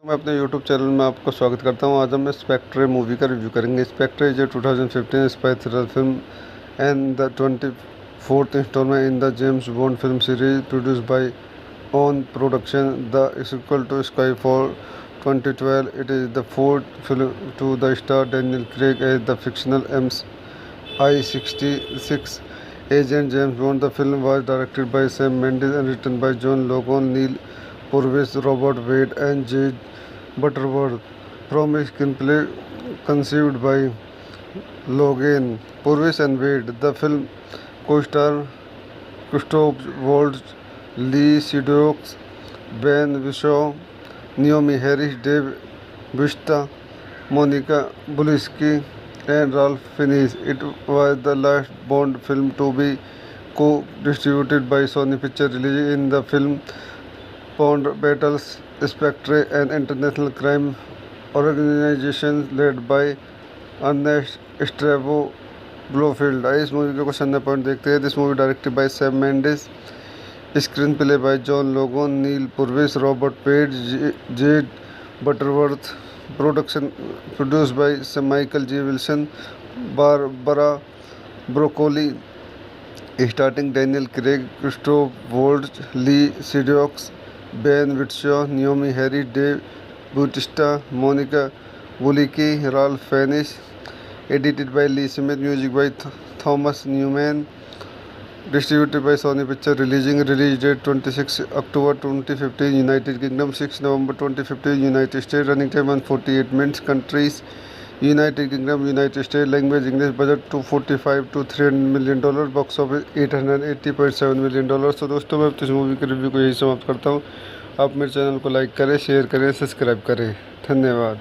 मैं अपने YouTube channel में आपका स्वागत करता हूं। आज हम स्पेक्ट्रे मूवी का रिव्यू करेंगे। Spectre is a 2015 spy thriller film and the 24th instalment in the James Bond film series produced by on production the sequel to Skyfall 2012। It is the fourth film to the star Daniel Craig as the fictional MI66 agent James Bond. The film was directed by Sam Mendes and written by John Logan, Neil Purvis, Robert Wade, and J. Butterworth. From a screenplay conceived by Logan, Purvis and Wade, the film co-star Christoph Waltz, Lee Sedux, Ben Whishaw, Naomi Harris, Dave Bautista, Monica Lewinsky, and Ralph Fiennes. It was the last Bond film to be co-distributed by Sony Pictures. Released in the film, Bond battles Spectre, an international crime organization led by Ernest Stavro Blofeld. इस movie के question point देखते हैं। This movie directed by Sam Mendes, screen play by John Logan, Neal Purvis, Robert Page, Jez Butterworth, production produced by Michael G Wilson, Barbara Broccoli, starting Daniel Craig, Christoph Waltz, Lea Seydoux, Ben Whishaw, Naomi Harry, Dave Bautista, Monica Bellucci, Ralph Fiennes. Edited by Lee Smith, music by Thomas Newman, distributed by Sony Pictures. Release date 26 October 2015 United Kingdom, 6 November 2015 United States. Running time 148 minutes. Countries: United Kingdom, United States. Language English. Budget $245 to $300 million. Box office $880.7 million. तो दोस्तों, मैं इस movie के review को यही समाप्त करता हूँ। आप मेरे चैनल को लाइक करें, शेयर करें, सब्सक्राइब करें। धन्यवाद।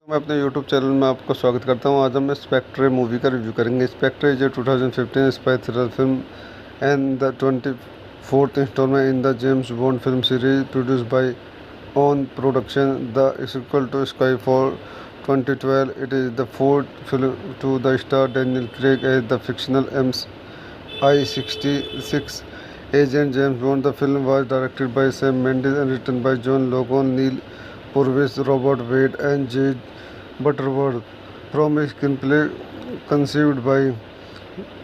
मैं अपने यूट्यूब चैनल में आपका स्वागत करता हूं। आज हम स्पेक्ट्रे मूवी का रिव्यू करेंगे। Spectre is a 2015 spy thriller film and the 24th instalment in the James Bond film series produced by on production the sequel to Skyfall 2012। It is the fourth film to the star Daniel Craig as the fictional MI66 agent James Bond. The film was directed by Sam Mendes and written by John Logan, Neil Purvis, Robert Wade, and J. Butterworth. From a screenplay conceived by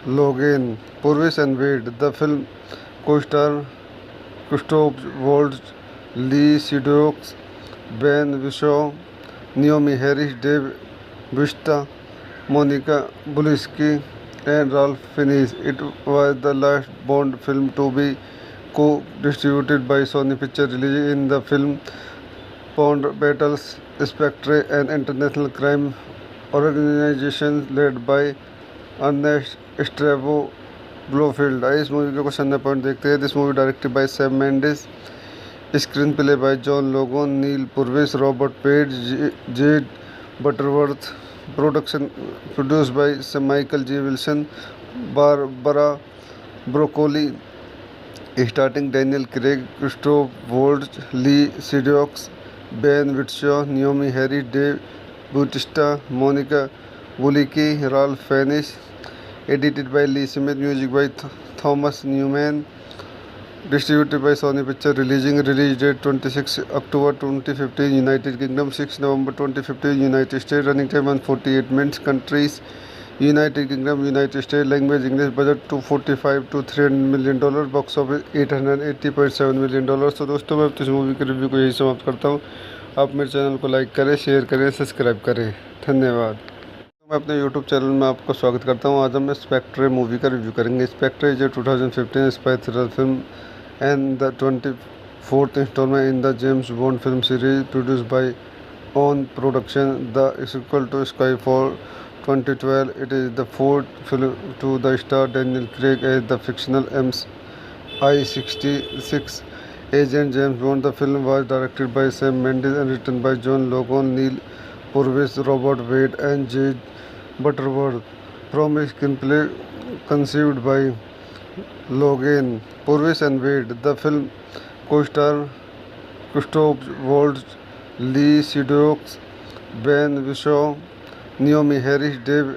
Logan, Purvis and Wade, the film co-star Christoph Waltz, Lee Sedux, Ben Whishaw, Naomi Harris, Dave Bautista, Monica Lewinsky, and Ralph Fiennes. It was the last Bond film to be co-distributed by Sony Pictures. Released in the film, Bond battles Spectre, an international crime organization led by Ernest Stavro Blofeld. इस movie के question point देखते हैं। This movie directed by Sam Mendes, screen play by John Logan, Neal Purvis, Robert Page, Jez Butterworth, production produced by Michael G Wilson, Barbara Broccoli, starting Daniel Craig, Christoph Waltz, Lea Seydoux, Ben Whishaw, Naomi Harry, Dave Bautista, Monica Bellucci, Ralph Fiennes. Edited by Lee Smith, music by Thomas Newman, distributed by Sony Pictures. Release date 26 October 2015 United Kingdom, 6 November 2015 United States. Running time 148 minutes. Countries: United Kingdom, United States. Language English. Budget $245 to $300 million. Box office $880.7 million. तो दोस्तों, मैं इस movie के review को यही समाप्त करता हूँ। आप मेरे चैनल को लाइक करें, शेयर करें, सब्सक्राइब करें। धन्यवाद। मैं अपने यूट्यूब चैनल में आपका स्वागत करता हूं। आज हम स्पेक्ट्रे मूवी का रिव्यू करेंगे। Spectre is a 2015 spy thriller film and the 24th instalment in the James Bond film series produced by on production the sequel to Skyfall 2012. It is the fourth film to the star Daniel Craig as the fictional MI66 agent James Bond. The film was directed by Sam Mendes and written by John Logan, Neil Purvis, Robert Wade, and J. Butterworth. From a screenplay conceived by Logan, Purvis and Wade, the film co-star Christoph Waltz, Lee Sedux, Ben Whishaw, Naomi Harris, Dave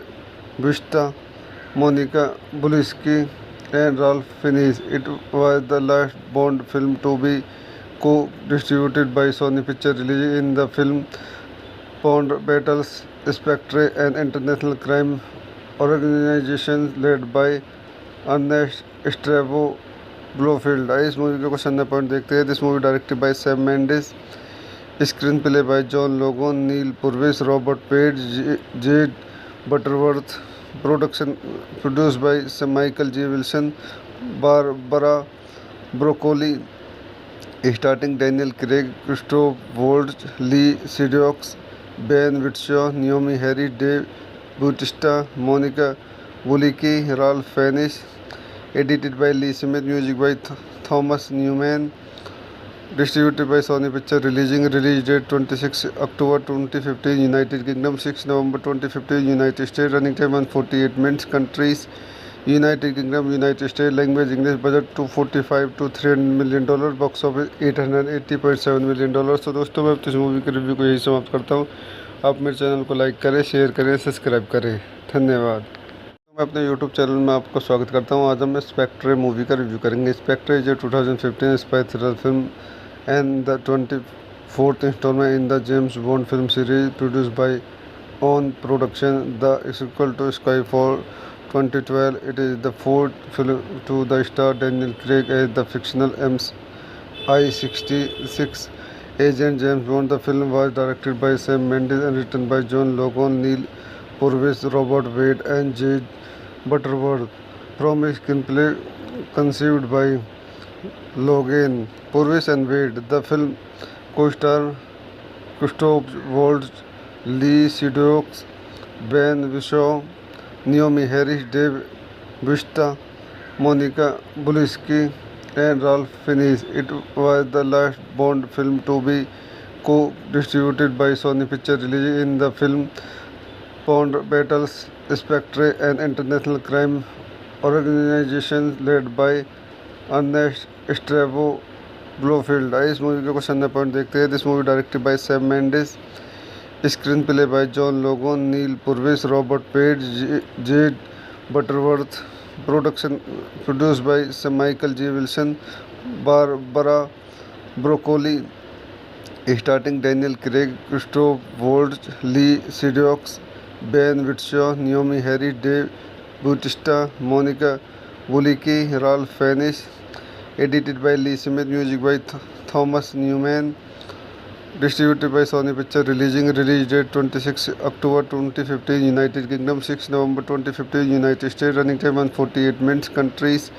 Bautista, Monica Lewinsky, and Ralph Fiennes. It was the last Bond film to be co-distributed by Sony Pictures. Released in the film Bond battles Spectre, an international crime organization led by Ernest Strabo Blofeld. इस movie के question point देखते हैं. This movie directed by Sam Mendes, screen play by John Logan, Neal Purvis, Robert Page, Jez Butterworth, production produced by Michael G Wilson, Barbara Broccoli, starting Daniel Craig, Christoph Waltz, Lea Seydoux, Ben Whishaw, Naomi Harry, Dave Bautista, Monica Bellucci, Ralph Fiennes. Edited by Lee Smith, music by Thomas Newman. Distributed by Sony Pictures. Release date 26 October 2015 United Kingdom, 6 November 2015 United States. Running time 148 minutes. Countries United Kingdom, United States. Language English. Budget $245 to $300 million. Box office $880.7 million. तो दोस्तों मैं इस movie के review को यही समाप्त करता हूँ. आप मेरे चैनल को लाइक करें, शेयर करें, सब्सक्राइब करें. धन्यवाद. मैं अपने YouTube चैनल में आपको स्वागत करता हूं. आज हम स्पेक्ट्रे मूवी का रिव्यू करेंगे. Spectre is a 2015 spy thriller film and the 24th instalment in the James Bond film series produced by on production. The sequel to Skyfall 2012. It is the fourth film to the star Daniel Craig as the fictional MI66 agent James Bond. The film was directed by Sam Mendes and written by John Logan, Neil Purvis, Robert Wade and J. Butterworth. From a screenplay conceived by Logan, Purvis and Wade. The film co-star Christoph Waltz, Lee Sedox, Ben Whishaw, Naomi Harris, Dave Bautista, Monica Lewinsky, and Ralph Fiennes. It was the last Bond film to be co-distributed by Sony Pictures. Released in the film Bond battles Spectre, an international crime organization led by Ernest Strabo Blofeld. इस movie के question point देखते हैं. This movie directed by Sam Mendes, screen play by John Logan, Neal Purvis, Robert Page, Jez Butterworth, production produced by Michael G Wilson, Barbara Broccoli, starting Daniel Craig, Christoph Waltz, Lea Seydoux, Ben Whishaw, Naomi Harry, Dave Bautista, Monica Bellucci, Ralph Fiennes. Edited by Lee Smith, music by Thomas Newman. Distributed by Sony Pictures. Release date 26 October 2015 United Kingdom, 6 November 2015 United States. Running time 148 minutes. Countries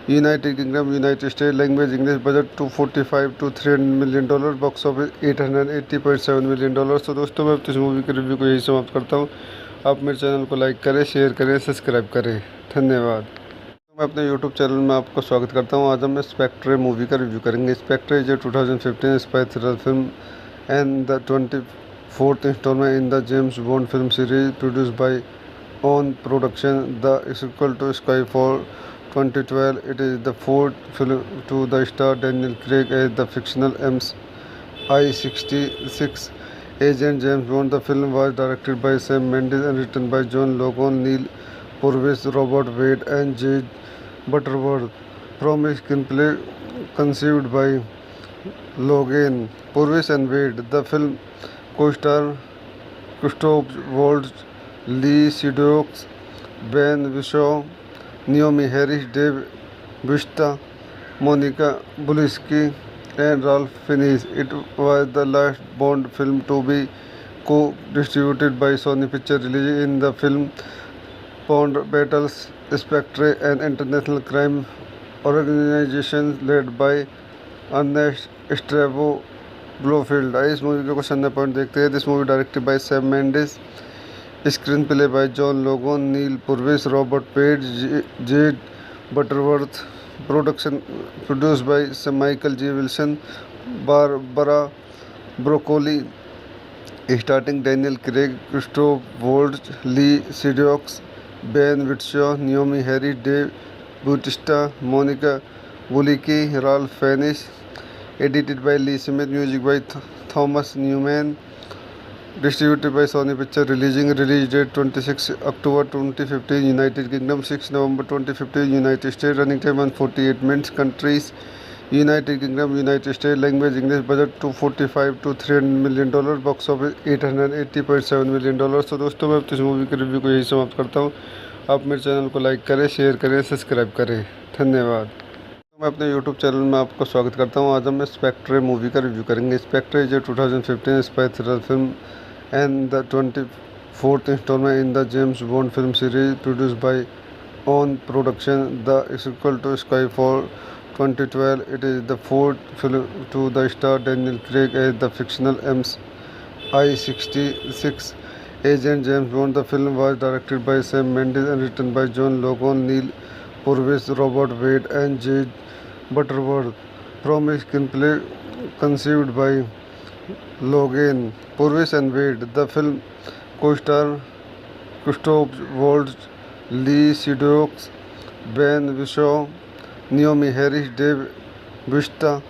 United Kingdom, United States. Language English. Budget $245 to $300 million. Box office $880.7 million. तो दोस्तों मैं इस movie के review को यही समाप्त करता हूँ. आप मेरे चैनल को लाइक करें, शेयर करें, सब्सक्राइब करें. धन्यवाद. मैं अपने YouTube चैनल में आपको स्वागत करता हूं. आज हम स्पेक्ट्रे मूवी का रिव्यू करेंगे. Spectre is a 2015 spy thriller film and the 24th instalment in the James Bond film series produced by on production. The sequel to Skyfall 2012. It is the fourth film to the star Daniel Craig as the fictional MI66 agent James Bond. The film was directed by Sam Mendes and written by John Logan, Neil Purvis, Robert Wade and J. Butterworth. From a screenplay conceived by Logan, Purvis and Wade. The film co-star Christoph Waltz, Lee Sedox, Ben Whishaw, Naomi Harris, Dave Bautista, Monica Lewinsky, and Ralph Fiennes. It was the last Bond film to be co-distributed by Sony Pictures. Released in the film Bond battles Spectre, an international crime organization led by Ernest Strabo Blofeld. इस movie के question point देखते हैं. This movie directed by Sam Mendes, screen play by John Logan, Neal Purvis, Robert Page, Jez Butterworth, production produced by Michael G Wilson, Barbara Broccoli, starting Daniel Craig, Christoph Waltz, Lea Seydoux, Ben Whishaw, Naomi Harry, Dave Bautista, Monica Bellucci, Ralph Fiennes. Edited by Lee Smith, music by Thomas Newman. Distributed by Sony Pictures. Release date 26 October 2015 United Kingdom, 6 November 2015 United States. Running time 148 minutes. Countries United Kingdom, United States. Language English. Budget 245 to $300 million. Box office $880.7 million। तो दोस्तों मैं इस movie के review को यही समाप्त करता हूँ। आप मेरे चैनल को लाइक करें, शेयर करें, सब्सक्राइब करें। धन्यवाद। मैं अपने YouTube चैनल में आपका स्वागत करता हूँ। आज हम स्पेक्ट्रे मूवी का रिव्यू करेंगे। Spectre is a 2015 spy thriller film and the 24th instalment in the James Bond film series produced by on production the sequel to Skyfall 2012. It is the fourth film to the star Daniel Craig as the fictional MI66 agent James Bond. The film was directed by Sam Mendes and written by John Logan, Neil Purvis, Robert Wade, and J. Butterworth. From a screenplay conceived by Logan, Purvis, and Wade, the film co-star Christoph Waltz, Lee Sedok, Ben Whishaw, Naomi Harris, Dave Bautista,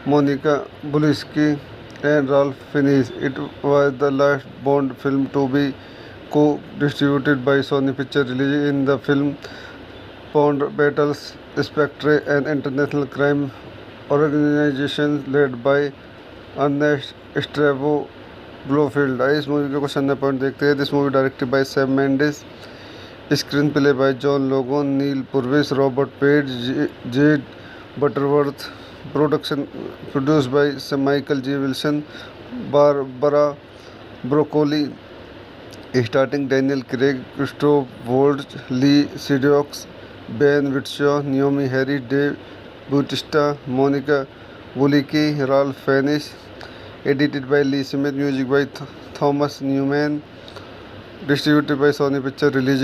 Monica Lewinsky, and Ralph Fiennes. It was the last Bond film to be co-distributed by Sony Pictures. Released in the film, Bond battles Spectre, an international crime organization led by Ernest Stavro Blofeld. इस movie के question point देखते हैं। This movie directed by Sam Mendes, screen play by John Logan, Neal Purvis, Robert Page, Jez Butterworth, production produced by Michael G Wilson, Barbara Broccoli, starting Daniel Craig, Christoph Waltz, Lea Seydoux, Ben Whishaw, Naomi Harris, Dave Bautista, Monica Bellucci, Ralph Fiennes. Edited by Lee Smith, music by Thomas Newman, distributed by Sony Pictures. Release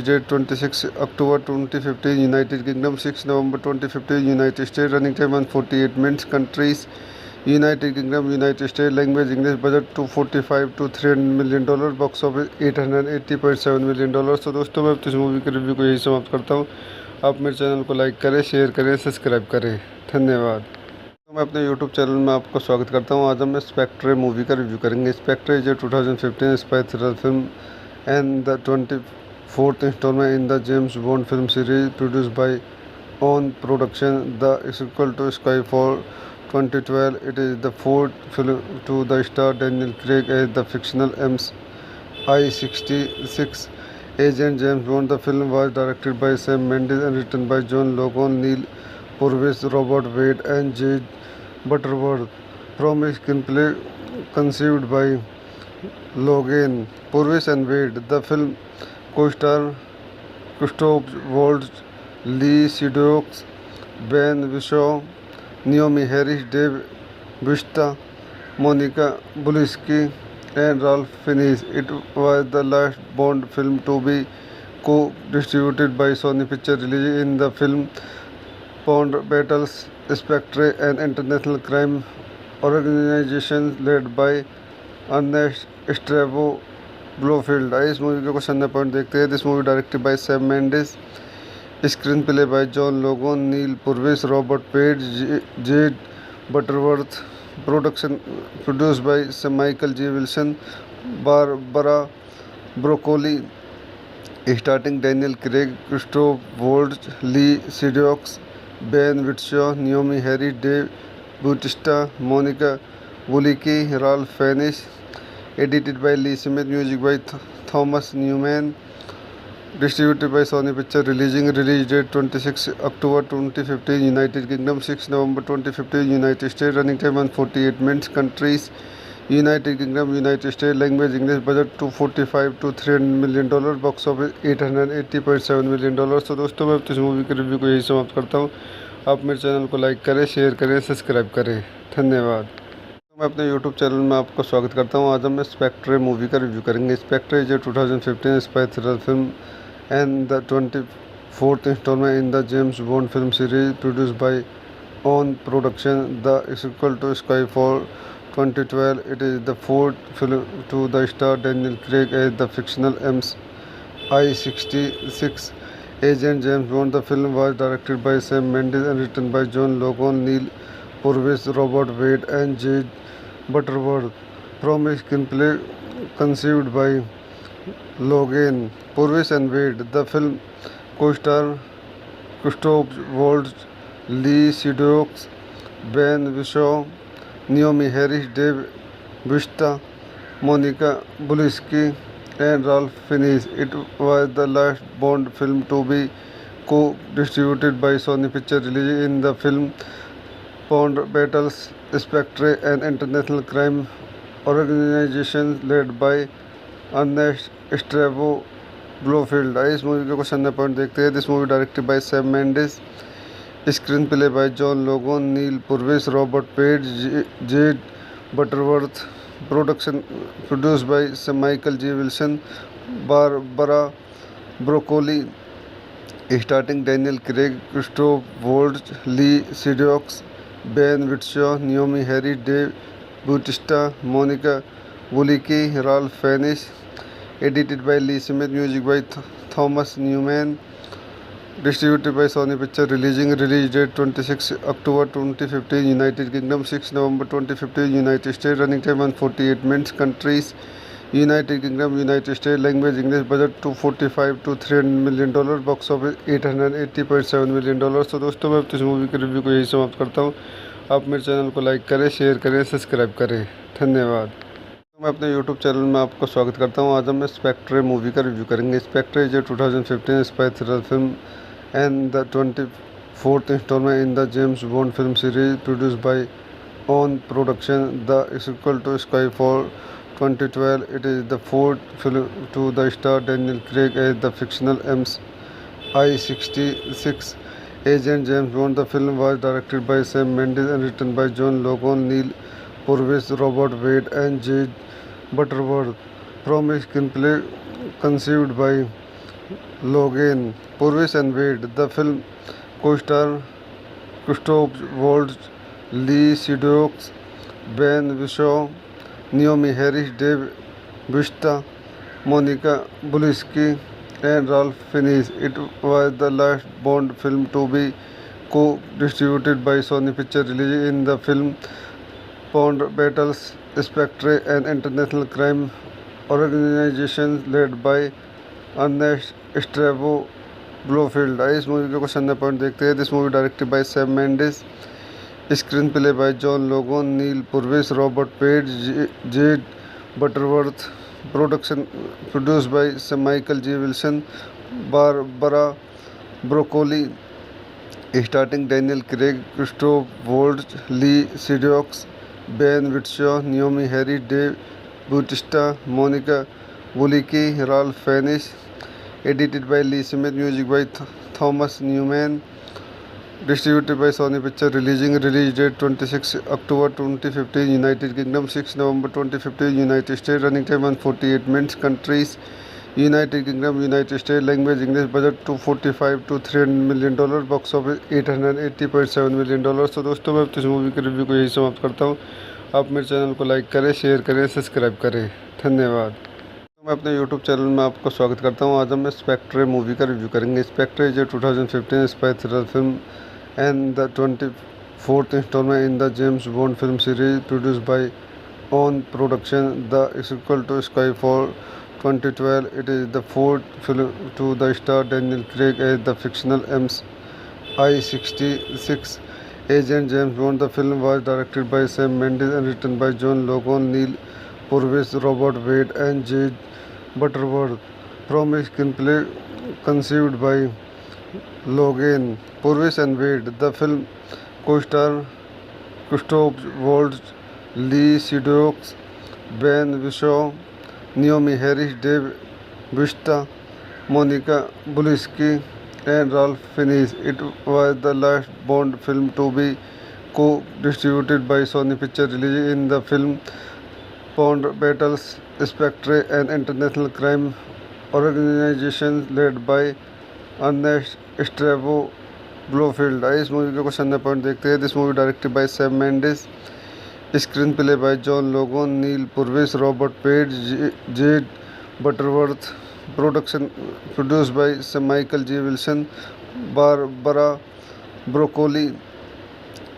date 26 October 2015 United Kingdom, 6 November 2015 United States. Running time 148 minutes. Countries United Kingdom, United States. Language English. Budget 245 to $300 million. Box office $880.7 million। तो दोस्तों मैं इस movie के review को यही समाप्त करता हूँ। आप मेरे चैनल को लाइक करें, शेयर करें, सब्सक्राइब करें। धन्यवाद। तो मैं अपने YouTube चैनल में आपका स्वागत करता हूँ। आज हम स्पेक्ट्रे मूवी का रिव्यू करेंगे। Spectre is a 2015 spy thriller film and the 24th installment in the James Bond film series produced by on production the sequel to Skyfall 2012. It is the fourth film to the star Daniel Craig as the fictional MI66 agent James Bond. The film was directed by Sam Mendes and written by John Logan, Neil Purvis, Robert Wade, and J. Butterworth. From a screenplay conceived by Logan, Purvis, and Wade, the film co-star Christoph Waltz, Lee Sedok, Ben Whishaw, Naomi Harris, Dave Bautista, Monica Lewinsky, and Ralph Fiennes. It was the last Bond film to be co-distributed by Sony Pictures. Released in the film, Bond battles Spectre, an international crime organization led by Ernest Stavro Blofeld. इस movie के question point देखते हैं। This movie directed by Sam Mendes, screen play by John Logan, Neal Purvis, Robert Page, Jez Butterworth, production produced by Michael G Wilson, Barbara Broccoli, starting Daniel Craig, Christoph Waltz, Lea Seydoux, Ben Whishaw, Naomi Harris, Dave Bautista, Monica Bellucci, Ralph Fiennes. Edited by Lee Smith, music by Thomas Newman, distributed by Sony Pictures. Release date 26 October 2015 United Kingdom, 6 November 2015 United States. Running time 148 minutes. Countries United Kingdom, United States. Language English. Budget 245 to $300 million. Box office $880.7 million। तो दोस्तों मैं इस movie के review को यही समाप्त करता हूँ। आप मेरे चैनल को लाइक करें, शेयर करें, सब्सक्राइब करें। धन्यवाद। मैं अपने YouTube चैनल में आपका स्वागत करता हूँ। आज हम स्पेक्ट्रे मूवी का रिव्यू करेंगे। Spectre is a 2015 spy thriller film and the 24th instalment in the James Bond film series produced by on production the sequel to Skyfall 2012. It is the fourth film to the star Daniel Craig as the fictional MI66 agent James Bond. The film was directed by Sam Mendes and written by John Logan, Neil Purvis, Robert Wade, and J. Butterworth. From a screenplay conceived by Logan, Purvis, and Wade, the film co-star Christoph Waltz, Lee Sedok, Ben Whishaw, Naomi Harris, Dave Bautista, Monica Lewinsky, and Ralph Fiennes. It was the last Bond film to be co-distributed by Sony Pictures, released in the film Bond battles Spectre, an international crime organization led by Ernest Estevo Blofeld. इस movie के question point देखते हैं. This movie directed by Sam Mendes, screen play by John Logan, Neal Purvis, Robert Page, Jez Butterworth, production produced by Michael G Wilson, Barbara Broccoli, starting Daniel Craig, Christoph Waltz, Lea Seydoux, Ben Whishaw, Naomi Harry, Dave Bautista, Monica Bellucci, Ralph Fiennes. Edited by Lee Smith, music by Thomas Newman, distributed by Sony Pictures, release date 26 October 2015 United Kingdom, 6 November 2015 United States, running time 148 minutes. Countries United Kingdom, United States, language English, budget $245 to $300 million, box office $880.7 million. तो दोस्तों मैं इस movie के review को यही समाप्त करता हूँ. आप मेरे चैनल को लाइक करें, शेयर करें, सब्सक्राइब करें. धन्यवाद. मैं अपने YouTube चैनल में आपको स्वागत करता हूँ. आज हम स्पेक्ट्रे मूवी का रिव्यू करेंगे. Spectre is 2015 spy thriller film and the 24th installment in the James Bond film series produced by ON Production, the sequel to Skyfall 2012. It is the fourth film to the star Daniel Craig as the fictional MI66 agent James Bond. The film was directed by Sam Mendes and written by John Logan, Neil Purvis, Robert Wade, and J. Butterworth. From a screenplay conceived by Logan, Purvis and Wade. The film co-star Christoph Waltz, Lee Seedorf, Ben Whishaw, Naomi Harris, Dave Bautista, Monica Lewinsky, and Ralph Fiennes. It was the last Bond film to be co-distributed by Sony Pictures, released in the film Bond battles Spectre, an international crime organization led by Ernest Stavro Blofeld. इस movie के question point देखते हैं. This movie directed by Sam Mendes, screen play by John Logan, Neal Purvis, Robert Page, Jez Butterworth, production produced by Michael G Wilson, Barbara Broccoli, starting Daniel Craig, Christoph Waltz, Lea Seydoux, Ben Whishaw, Naomi Harry, Dave Bautista, Monica Bellucci, Ralph Fiennes. Edited by Lee Smith, music by Thomas Newman, distributed by Sony Pictures, release date 26 October 2015 United Kingdom, 6 November 2015 United States, running time 148 minutes. Countries United Kingdom, United States, language English, budget $245 to $300 million, box office $880.7 million. तो दोस्तों मैं इस movie के review को यही समाप्त करता हूँ. आप मेरे चैनल को लाइक करें, शेयर करें, सब्सक्राइब करें. धन्यवाद. मैं अपने YouTube चैनल में आपको स्वागत करता हूँ. आज हम स्पेक्ट्रे मूवी का रिव्यू करेंगे. Spectre is 2015 spy thriller film and the 24th installment in the James Bond film series produced by ON Production, the sequel to Skyfall 2012. It is the fourth film to the star Daniel Craig as the fictional MI66 agent James Bond. The film was directed by Sam Mendes and written by John Logan, Neil Purvis, Robert Wade, and J. Butterworth. From a screenplay conceived by Logan, Purvis and Wade. The film co-star Christoph Waltz, Lee Seedorf, Ben Whishaw, Naomi Harris, Dave Bautista, Monica Lewinsky, and Ralph Fiennes. It was the last Bond film to be co-distributed by Sony Pictures, released in the film Bond battles Spectre, an international crime organization led by Ernest Estevo Blofeld. इस movie के question point देखते हैं. This movie directed by Sam Mendes, screen play by John Logan, Neal Purvis, Robert Page, Jez Butterworth, production produced by Michael G Wilson, Barbara Broccoli,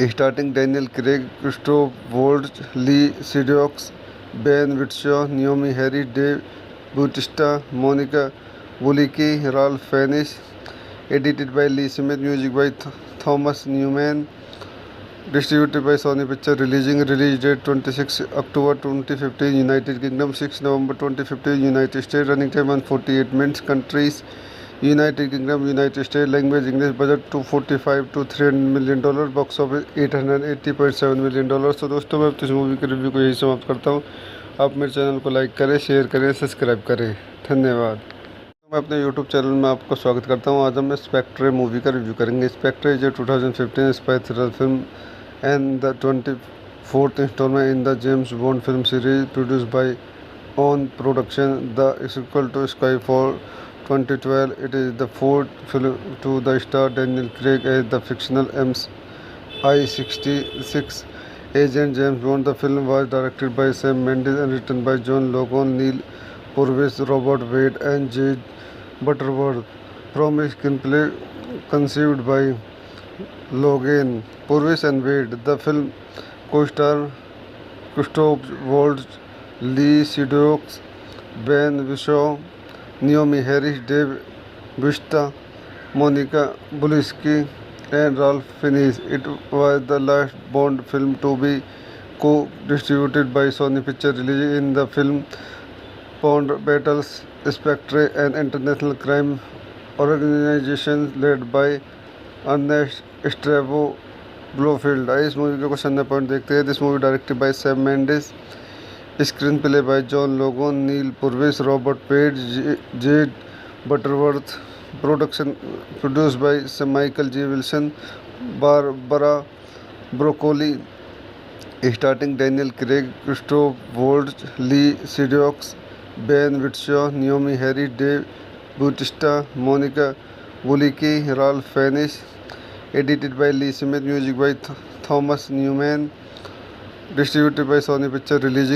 starting Daniel Craig, Christoph Waltz, Lea Seydoux, Ben Whishaw, Naomi Harry, Dave Bautista, Monica Bellucci, Ralph Fiennes. Edited by Lee Smith, music by Thomas Newman, Distributed by Sony Picture. Release date 26 October 2015, United Kingdom, 6 November 2015, United States. Running time 148 minutes. Countries: United Kingdom, United States. Language English. Budget $245 to $300 million. Box office $880.7 million। तो दोस्तों, मैं इस movie के review को यही समाप्त करता हूँ। आप मेरे चैनल को लाइक करें, शेयर करें, सब्सक्राइब करें। धन्यवाद। मैं अपने यूट्यूब चैनल में आपको स्वागत करता हूं। आज हम स्पेक्ट्रे मूवी का रिव्यू करेंगे। Spectre is a 2015 spy thriller film and the 24th instalment in the James Bond film series produced by on production, the sequel to Skyfall 2012। It is the fourth film to the star Daniel Craig as the fictional MI66 agent James Bond. The film was directed by Sam Mendes and written by John Logan, Neil Purvis, Robert Wade, and J. Butterworth. From a screenplay conceived by Logan, Purvis and Wade, the film co-star Christoph Waltz, Lee Sedux, Ben Whishaw, Naomi Harris, Dave Bautista, Monica Lewinsky, and Ralph Fiennes. It was the last Bond film to be co-distributed by Sony Pictures. Released in the film Bond battles Spectre, an international crime organization led by Ernest Stavro Blofeld। इस movie के question point देखते हैं। This movie directed by Sam Mendes, screen play by John Logan, Neal Purvis, Robert Page, Jez Butterworth. Production produced by Michael G Wilson, Barbara Broccoli. Starting Daniel Craig, Christoph Waltz, Lea Seydoux, Ben Whishaw, Naomi Harris, Dave Bautista, Monica Bellucci, Ralph Fiennes. Edited by Lee Smith, music by Thomas Newman. Distributed by Sony picture. Release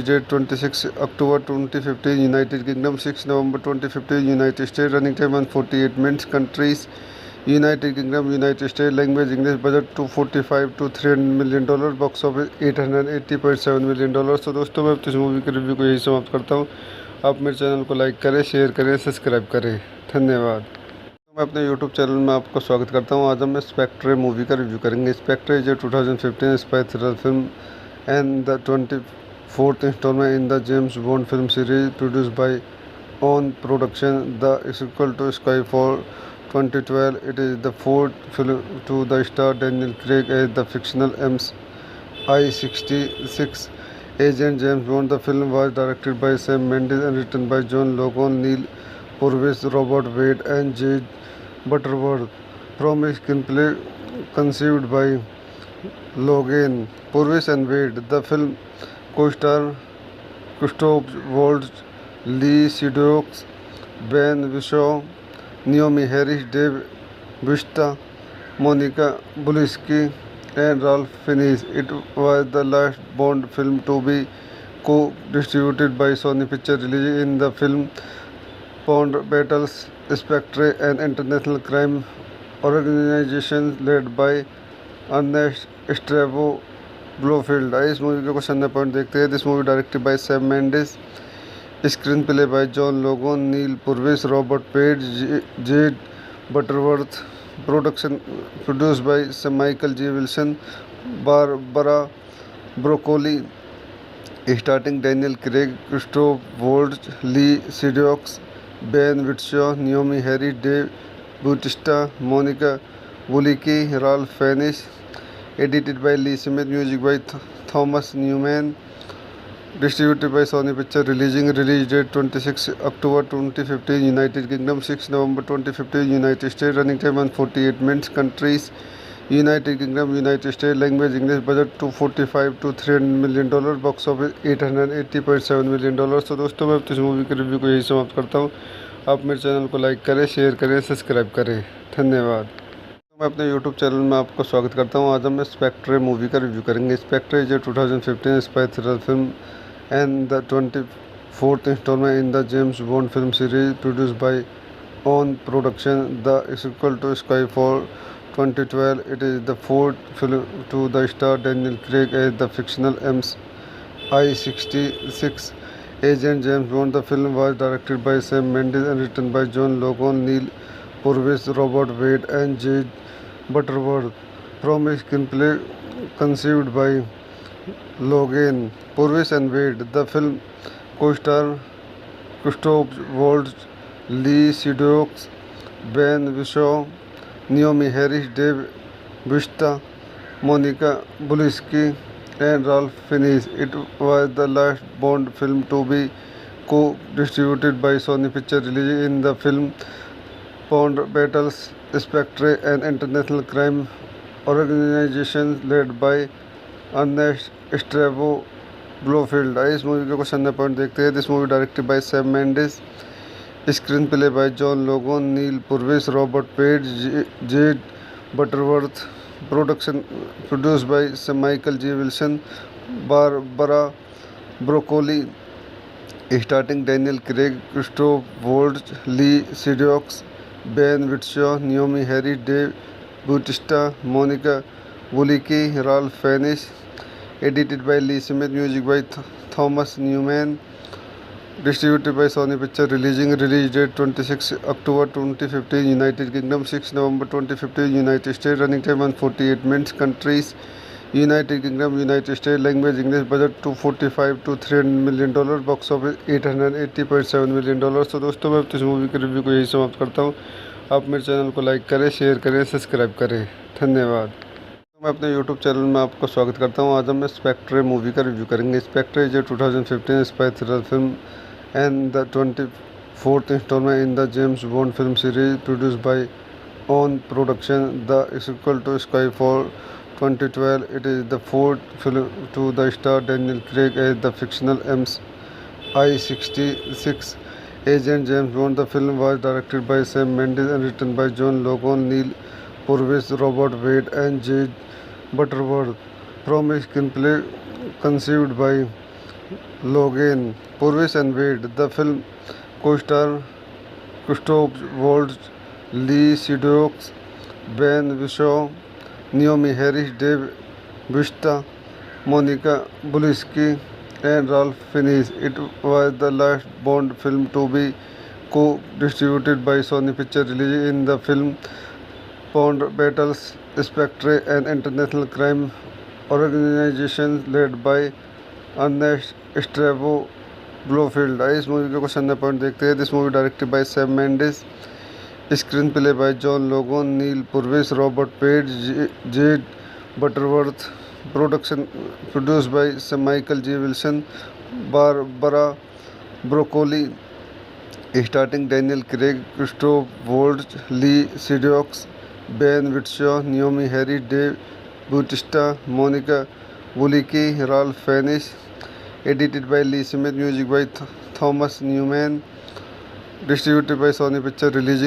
date 26 October 2015, United Kingdom, 6 November 2015, United State. Running time 148 minutes. Countries: United Kingdom, United State. Language English. Budget $245 to $300 million। Box office $880.7 million। तो दोस्तों, मैं इस movie के review को यही समाप्त करता हूँ। आप मेरे चैनल को लाइक करें, शेयर करें, सब्सक्राइब करें। धन्यवाद। मैं अपने यूट्यूब चैनल में आपको स्वागत करता हूँ। आज हम स्पेक्ट्रे मूवी का रिव्यू करेंगे। Spectre is a 2015 spy thriller film and the 24th installment in the James Bond film series produced by on production, the sequel to Skyfall 2012. It is the fourth film to the star Daniel Craig as the fictional MI66 agent James Bond. The film was directed by Sam Mendes and written by John Logan, Neil Purvis, Robert Wade, and J. Butterworth. From a screenplay conceived by Logan, Purvis and Wade, the film co-star Christoph Waltz, Lee Sedux, Ben Whishaw, Naomi Harris, Dave Bautista, Monica Lewinsky, and Ralph Fiennes. It was the last Bond film to be co-distributed by Sony Pictures. Released in the film Bond battles Spectre, an international crime organization led by Ernest Stavro Blofeld। इस movie के question point देखते हैं। This movie directed by Sam Mendes, screen play by John Logan, Neal Purvis, Robert Page, Jez Butterworth. Production produced by Michael G Wilson, Barbara Broccoli. Starting Daniel Craig, Christoph Waltz, Lea Seydoux, Ben Whishaw, Naomi Harris, Dave Bautista, Monica Bellucci, Ralph Fiennes. Edited by Lee Smith, music by Thomas Newman. Distributed by Sony Pictures. Release date 26 October 2015, United Kingdom, 6 November 2015, United States. Running time 148 minutes. Countries: United Kingdom, United States. Language English. Budget $245 to $300 million। Box office $880.7 million। तो दोस्तों, मैं इस movie के review को यही समाप्त करता हूँ। आप मेरे चैनल को लाइक करें, शेयर करें, सब्सक्राइब करें। धन्यवाद। मैं अपने यूट्यूब चैनल में आपको स्वागत करता हूँ। आज हम स्पेक्ट्रे मूवी का रिव्यू करेंगे। Spectre is a 2015 spy thriller film and the 24th instalment in the James Bond film series produced by on production, the sequel to Skyfall 2012. It is the fourth film to the star Daniel Craig as the fictional MI66 agent James Bond. The film was directed by Sam Mendes and written by John Logan, Neil Purvis, Robert Wade, and J. Butterworth. From a screenplay conceived by Logan Purvis and Wade. The film co-star Christoph Waltz, Lee Sedok, Ben Whishaw, Naomi Harris, Dave Bautista, Monica Lewinsky, and Ralph Fiennes. It was the last Bond film to be co-distributed by Sony Pictures, releasing in the film Bond battles Spectre, an international crime organization led by Ernest Stavro Blofeld. आइए इस movie के question point देखते हैं। This movie directed by Sam Mendes, screen play by John Logan, Neal Purvis, Robert Page, Jez Butterworth, production produce by Michael G Wilson, Barbara Broccoli, starting Daniel Craig, Christoph Waltz, Lea Seydoux, Ben Whishaw, Naomi Harry, Dave Bautista, Monica Bellucci, Ralph Fiennes. Edited by Lee Smith, music by Thomas Newman, distributed by Sony Pictures, release date 26 October 2015, United Kingdom, 6 November 2015, United States, running time 148 minutes, countries United Kingdom, United States, language English, budget $245 to $300 million, box office $880.7 million। तो दोस्तों मैं इस movie के review को यही समाप्त करता हूँ। आप मेरे चैनल को लाइक करें, शेयर करें, सब्सक्राइब करें। धन्यवाद। मैं अपने YouTube चैनल में आपको स्वागत करता हूं। आज हम स्पेक्ट्रे मूवी का रिव्यू करेंगे। Spectre is a 2015 spy thriller film and the 24th instalment in the James Bond film series produce by on production, the sequel to Skyfall 2012। It is the fourth film to the star Daniel Craig as the fictional MI66 agent James Bond. The film was directed by Sam Mendes and written by John Logan, Neil Purvis, Robert Wade, and J. Butterworth. From a screenplay conceived by Logan Purvis and Wade. The film co-star Christoph Waltz, Lee Sedok, Ben Whishaw, Naomi Harris, Dave Bautista, Monica Lewinsky, and Ralph Fiennes. It was the last Bond film to be co-distributed by Sony Pictures, releasing in the film Bond battles Spectre, an international crime organization led by Ernest Stavro Blofeld. आइए इस movie के question point देखते हैं। This movie directed by Sam Mendes, screen play by John Logan, Neal Purvis, Robert Page, Jez Butterworth, production produce by Michael G Wilson, Barbara Broccoli, starting Daniel Craig, Christoph Waltz, Lea Seydoux, Ben Whishaw, Naomi Harry, Dave Bautista, Monica Bellucci, Ralph Fiennes. Edited by Lee Smith, music by Thomas Newman, distributed by Sony picture, release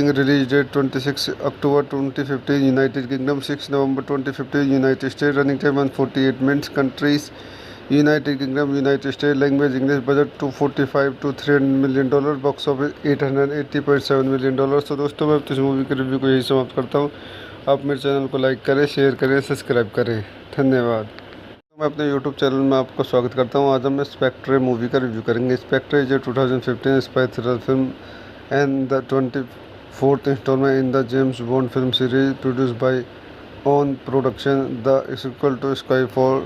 date 26 October 2015, United Kingdom, 6 November 2015, United State, running time 148 minutes, countries United Kingdom, United State, language English, budget $245 to $300 million, box office $880.7 million। तो दोस्तों मैं इस movie के review को यही समाप्त करता हूँ। आप मेरे चैनल को लाइक करें, शेयर करें, सब्सक्राइब करें। धन्यवाद। मैं अपने YouTube चैनल में आपको स्वागत करता हूँ। आज हम स्पेक्ट्रे मूवी का रिव्यू करेंगे। Spectre is a 2015 spy thriller film and the 24th instalment in the James Bond film series produce by on production, the sequel to Skyfall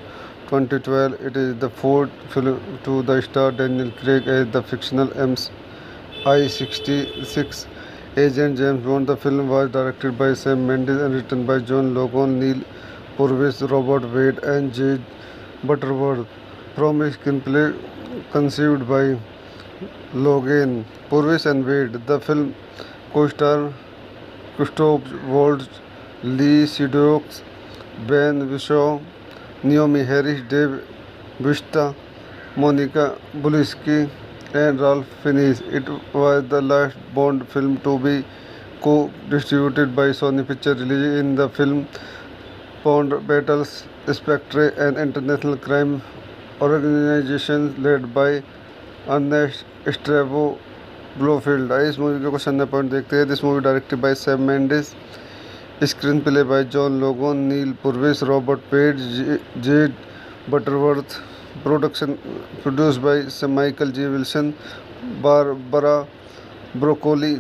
2012. It is the fourth film to the star Daniel Craig as the fictional MI66 agent James Bond. The film was directed by Sam Mendes and written by John Logan, Neil Purvis, Robert Wade, and J. Butterworth. From a screenplay conceived by Logan Purvis and Wade. The film co-star Christoph Waltz, Lee Sedok, Ben Whishaw, Naomi Harris, Dave Bautista, Monica Lewinsky, and Ralph Fiennes. It was the last Bond film to be co-distributed by Sony Pictures, releasing in the film Bond battles Spectre, an international crime organization led by Ernest Stavro Blofeld. आइए इस movie के question point देखते हैं। This movie directed by Sam Mendes, screen play by John Logan, Neal Purvis, Robert Page, Jez Butterworth, production produce by Michael G Wilson, Barbara Broccoli,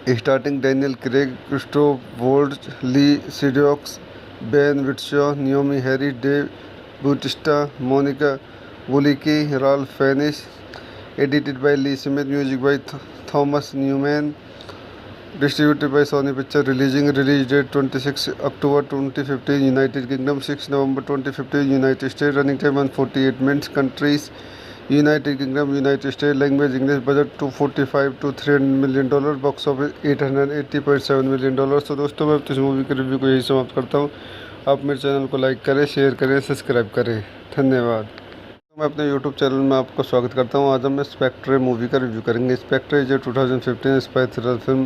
starting Daniel Craig, Christoph Waltz, Lea Seydoux, Ben Whishaw, Naomi Harris, Dave Bautista, Monica Bellucci, Ralph Fiennes. Edited by Lee Smith, music by Thomas Newman. Distributed by Sony Pictures. Release date 26 October 2015, United Kingdom, 6 November 2015, United States. Running time 148 minutes. Countries: United Kingdom, United States. Language English. Budget $245 to $300 million. Box office $880.7 million. तो दोस्तों मैं इस movie के review को यही समाप्त करता हूँ। आप मेरे चैनल को लाइक करें, शेयर करें, सब्सक्राइब करें। धन्यवाद। मैं अपने यूट्यूब चैनल में आपको स्वागत करता हूं। आज हम स्पेक्ट्रे मूवी का रिव्यू करेंगे। Spectre is a 2015 spy thriller film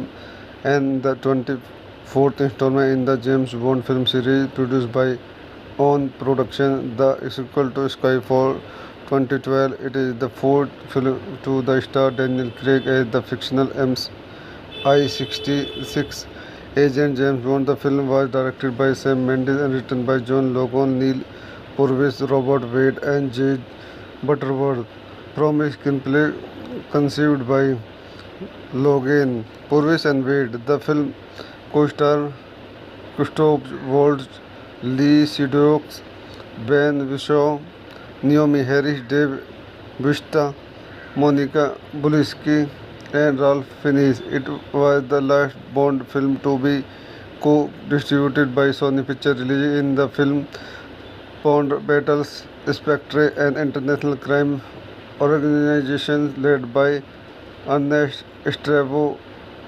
and the 24th instalment in the James Bond film series produced by on production the sequel to Skyfall 2012. It is the fourth film to the star Daniel Craig as the fictional MI66 agent James Bond. The film was directed by Sam Mendes and written by John Logan, Neil Purvis, Robert Wade, and J. Butterworth. From a screenplay conceived by Logan, Purvis and Wade, the film co-star Christoph Waltz, Lee Sedok, Ben Whishaw, Naomi Harris, Dave Bautista, Monica Bellucci, and Ralph Fiennes. It was the last Bond film to be co-distributed by Sony Pictures. Released in the film Bond battles Spectre, an international crime organization led by Ernest Stavro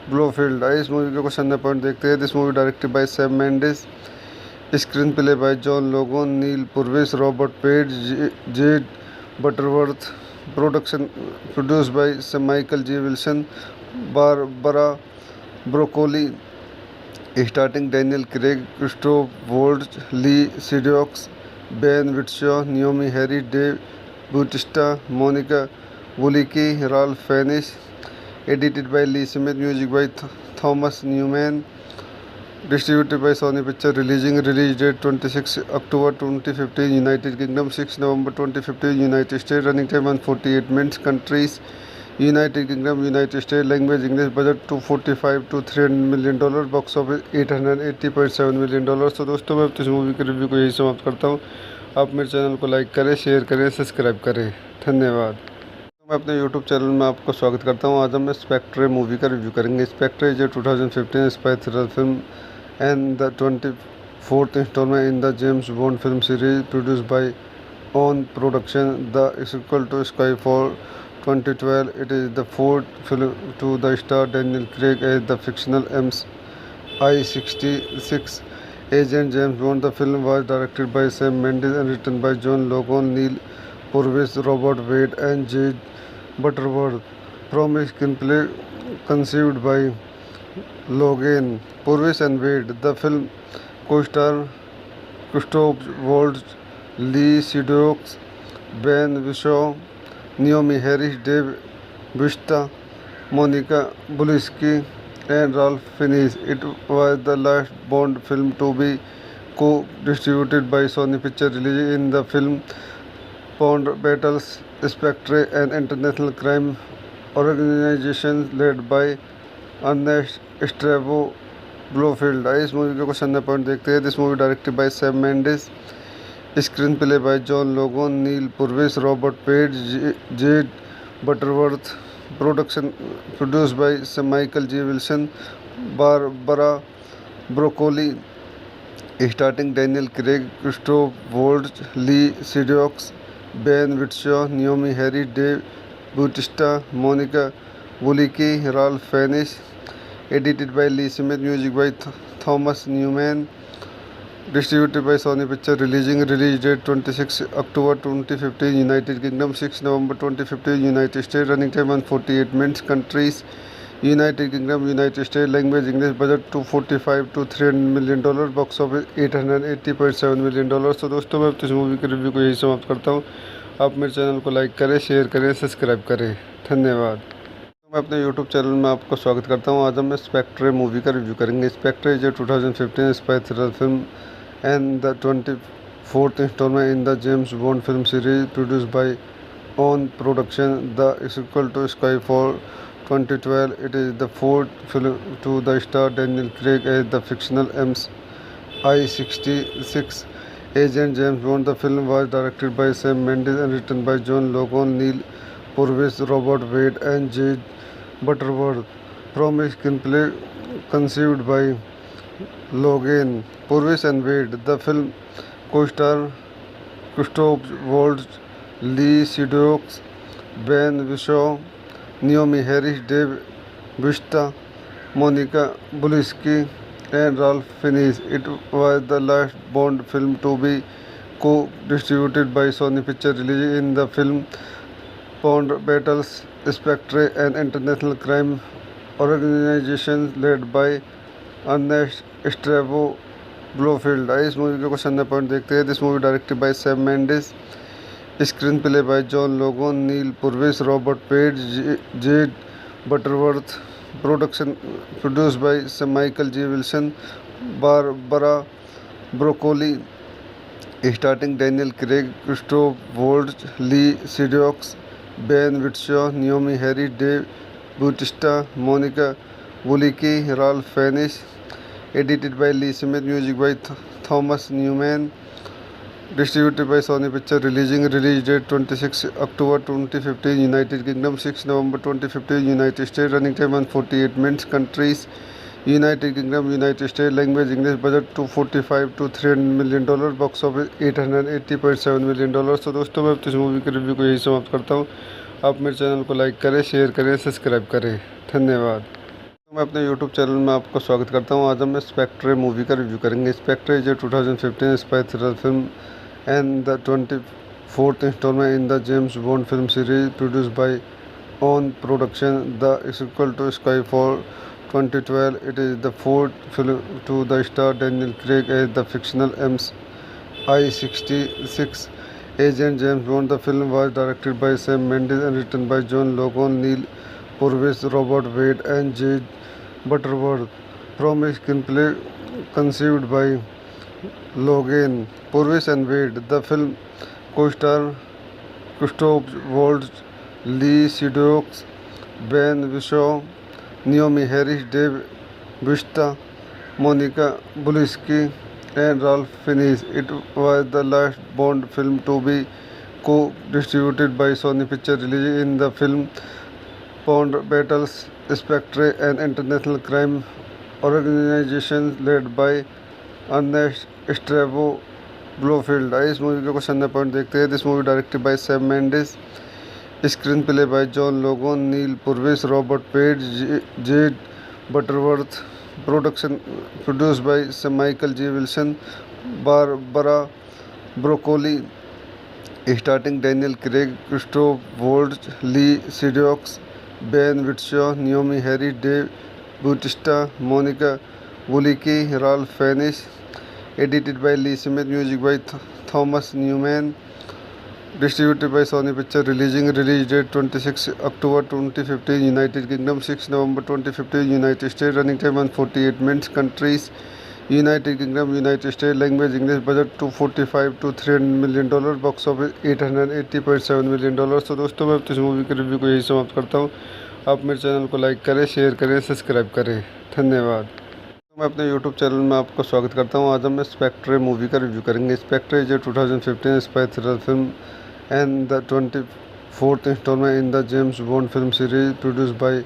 Blofeld. इस movie के question number point देखते हैं। This movie directed by Sam Mendes, screen play by John Logan, Neal Purvis, Robert Page, Jez Butterworth, production produced by Michael G Wilson, Barbara Broccoli, starting Daniel Craig, Christoph Waltz, Lea Seydoux, Ben Whishaw, Naomi Harris, Dave Bautista, Monica Bellucci, Ralph Fiennes. Edited by Lee Smith, music by Thomas Newman. Distributed by Sony Pictures. Release date 26 October 2015, United Kingdom, 6 November 2015, United States. Running time 148 minutes. Countries: United Kingdom, United States. Language English. Budget $245 to $300 million. Box office $880.7 million. तो दोस्तों मैं इस movie के review को यही समाप्त करता हूँ। आप मेरे चैनल को लाइक करें, शेयर करें, सब्सक्राइब करें। धन्यवाद। मैं अपने यूट्यूब चैनल में आपको स्वागत करता हूँ। आज हम स्पेक्ट्रे मूवी का रिव्यू करेंगे। Spectre is a 2015 spy thriller film and the 24th instalment in the James Bond film series produced by on production the sequel to Skyfall 2012. It is the fourth film to the star Daniel Craig as the fictional MI66 agent James Bond. The film was directed by Sam Mendes and written by John Logan, Neil Purvis, Robert Wade, and J. Butterworth. From a screenplay conceived by Logan, Purvis and Wade, the film co-star Christoph Waltz, Lee Sedok, Ben Whishaw, Naomi Harris, Dave Bautista, Monica Bellucci, and Ralph Fiennes. It was the last Bond film to be co-distributed by Sony Pictures. Released in the film Bond battles Spectre, an international crime organization led by Ernest Stavro Blofeld. इस movie के question number point देखते हैं। This movie directed by Sam Mendes, screen play by John Logan, Neal Purvis, Robert Page, Jez Butterworth, production produced by Michael G Wilson, Barbara Broccoli, starting Daniel Craig, Christoph Waltz, Lea Seydoux, Ben Whishaw, Naomi Harris, Dave Bautista, Monica Bellucci, Ralph Fiennes. Edited by Lee Smith, music by Thomas Newman. Distributed by Sony Pictures. Release date 26 October 2015, United Kingdom, 6 November 2015, United States. Running time 148 minutes. Countries: United Kingdom, United States. Language English. Budget $245 to $300 million. Box office $880.7 million. तो दोस्तों मैं इस movie के review को यही समाप्त करता हूँ। आप मेरे चैनल को लाइक करें, शेयर करें, सब्सक्राइब करें। धन्यवाद। मैं अपने YouTube चैनल में आपको स्वागत करता हूं। आज हम स्पेक्ट्रे मूवी का रिव्यू करेंगे। Spectre is a 2015 spy thriller film and the 24th instalment in the James Bond film series produced by on production the sequel to Skyfall 2012. It is the fourth film to the star Daniel Craig as the fictional I-66 Agent James Bond. The film was directed by Sam Mendes and written by John Logan, Neil Purvis, Robert Wade, and J. Butterworth. From a screenplay conceived by Logan, Purvis, and Wade, the film co-star Christoph Waltz, Lee Sedok, Ben Whishaw, Naomi Harris, Dave Bautista, Monica Lewinsky, and Ralph Fiennes. It was the last Bond film to be co-distributed by Sony Pictures. Released in the film, Bond battles Spectre, an international crime organization led by Ernest Estevo Blofeld. इस movie के question point देखते हैं. This movie directed by Sam Mendes, screen play by John Logan, Neal Purvis, Robert Page, Jez Butterworth. Production produced by Michael G Wilson, Barbara Broccoli. Starting Daniel Craig, Christoph Waltz, Lea Seydoux, Ben Whishaw, Naomi Harry, Dave Bautista, Monica Bellucci, Ralph Fiennes. Edited by Lee Smith, music by Thomas Newman. Distributed by Sony Pictures. Release date 26 October 2015 United Kingdom, 6 November 2015 United States. Running time 148 minutes. Countries: United Kingdom, United States. Language English. Budget $245 to $300 million. Box office $880.7 million. तो दोस्तों मैं इस movie के review को यही समाप्त करता हूँ. आप मेरे चैनल को लाइक करें, शेयर करें, सब्सक्राइब करें. धन्यवाद. मैं अपने यूट्यूब चैनल में आपको स्वागत करता हूं. आज हम स्पेक्ट्रे मूवी का रिव्यू करेंगे. Spectre is a 2015 spy thriller film and the 24th instalment in the James Bond film series produced by on production. The sequel to Skyfall 2012. It is the fourth film to the star Daniel Craig as the fictional I-66 Agent James Bond. The film was directed by Sam Mendes and written by John Logan, Neil Purvis, Robert Wade, and J. Butterworth. From a screenplay conceived by Logan, Purvis, and Wade, the film co-star Christoph Waltz, Lee Sedok, Ben Whishaw, Naomi Harris, Dave Bautista, Monica Lewinsky, and Ralph Fiennes. It was the last Bond film to be co-distributed by Sony Pictures. Released in the film, Bond battles Spectre, an international crime organization led by Ernest Estevo Blofeld. इस movie के question point देखते हैं. This movie directed by Sam Mendes, screen play by John Logan, Neal Purvis, Robert Page, Jez Butterworth. Production produced by Michael G Wilson, Barbara Broccoli. Starting Daniel Craig, Christoph Waltz, Lea Seydoux, Ben Whishaw, Naomi Harry, Dave Bautista, Monica Bellucci, Ralph Fiennes. Edited by Lee Smith, music by Thomas Newman. Distributed by Sony Pictures. Release date 26 October 2015 United Kingdom, 6 November 2015 United States. Running time 148 minutes. Countries: United Kingdom, United States. Language English. Budget $245 to $300 million. Box office $880.7 million. तो दोस्तों मैं इस movie के review को यही समाप्त करता हूँ. आप मेरे चैनल को लाइक करें, शेयर करें, सब्सक्राइब करें. धन्यवाद. मैं अपने यूट्यूब चैनल में आपको स्वागत करता हूं. आज हम स्पेक्ट्रे मूवी का रिव्यू करेंगे. Spectre is a 2015 spy thriller film and the 24th instalment in the James Bond film series produced by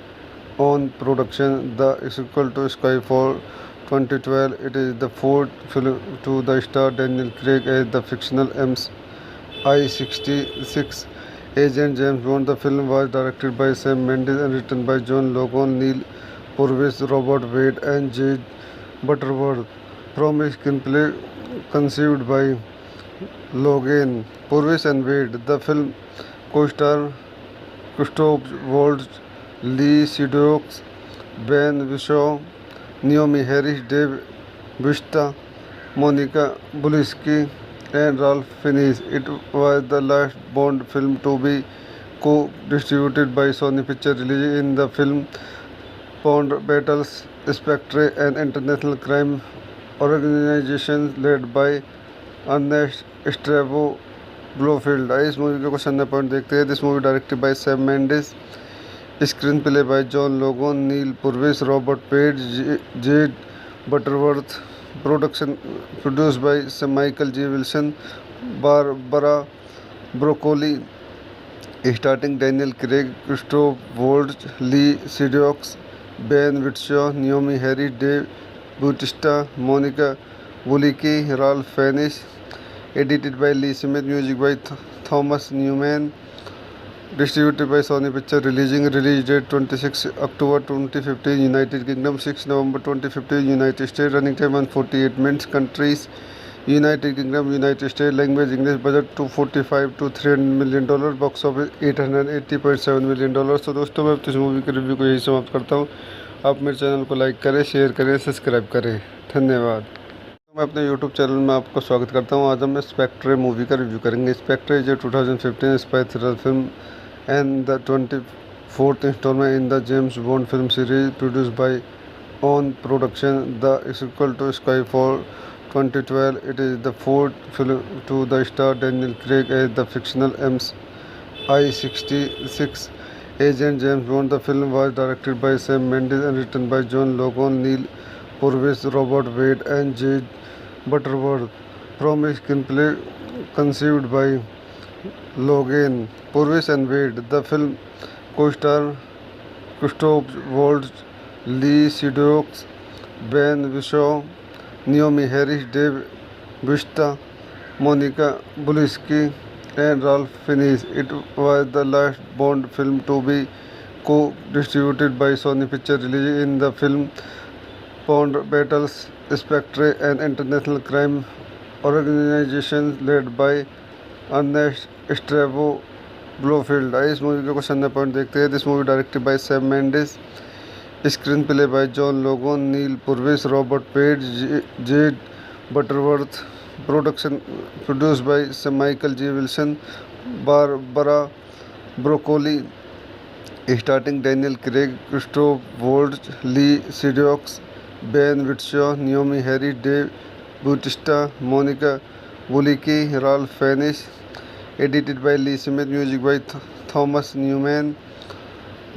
on production. The sequel to Skyfall 2012. It is the fourth film to the star Daniel Craig as the fictional I-66 Agent James Bond. The film was directed by Sam Mendes and written by John Logan, Neil Purvis, Robert Wade, and J. Butterworth. From a screenplay conceived by Logan, Purvis, and Wade, the film co-star Christoph Waltz, Lee Sedok, Ben Whishaw, Naomi Harris, Dave Bautista, Monica Lewinsky, and Ralph Fiennes. It was the last Bond film to be co-distributed by Sony Pictures. Released in the film, Bond battles Spectre, an international crime organization led by Ernest Estevo Blofeld. इस movie के question point देखते हैं. This movie directed by Sam Mendes, screen play by John Logan, Neal Purvis, Robert Page, Jez Butterworth. production produced by Michael G. Wilson, Barbara Broccoli, starting Daniel Craig, Christoph Waltz, Lee Sedok, Ben Whishaw, Naomi Harris, Dave Bautista, Monica Bellucci, Ralph Fiennes. Edited by Lee Smith, music by Thomas Newman. Distributed by Sony Pictures. Release date 26 October 2015, United Kingdom, 6 November 2015, United States. Running time 148 minutes. Countries: United Kingdom, United States. Language English. Budget $245 to $300 million. Box office $880.7 million. तो दोस्तों मैं इस movie के review को यही समाप्त करता हूँ। आप मेरे चैनल को लाइक करें, शेयर करें, सब्सक्राइब करें। धन्यवाद। मैं अपने YouTube चैनल में आपका स्वागत करता हूँ। आज हम स्पेक्ट्रे मूवी का रिव्यू करेंगे। Spectre is a 2015 spy thriller film and the 24th installment in the James Bond film series produced by ON Production, the sequel to Skyfall 2012. It is the fourth film to the star Daniel Craig as the fictional MI66 agent James Bond. The film was directed by Sam Mendes and written by John Logan, Neil Purvis, Robert Wade and J. Butterworth. From a screenplay conceived by Logan, Purvis and Wade. The film co-star Christoph Waltz, Lee Sedok, Ben Whishaw, Naomi Harris, Dave Bautista, Monica Bellucci, and Ralph Fiennes. It was the last Bond film to be co-distributed by Sony Pictures. Released in the film Bond battles Spectre, an international crime organization led by Ernest Stavro Blofeld. इस movie के question point देखते हैं। This movie directed by Sam Mendes, screen play by John Logan, Neal Purvis, Robert Page, Jez Butterworth. Production produced by Michael G Wilson, Barbara Broccoli, starting Daniel Craig, Christoph Waltz, Lea Seydoux, Ben Whishaw, Naomi Harris, Dave Bautista, Monica Bellucci, Ralph Fiennes. Edited by Lee Smith, music by Thomas Newman.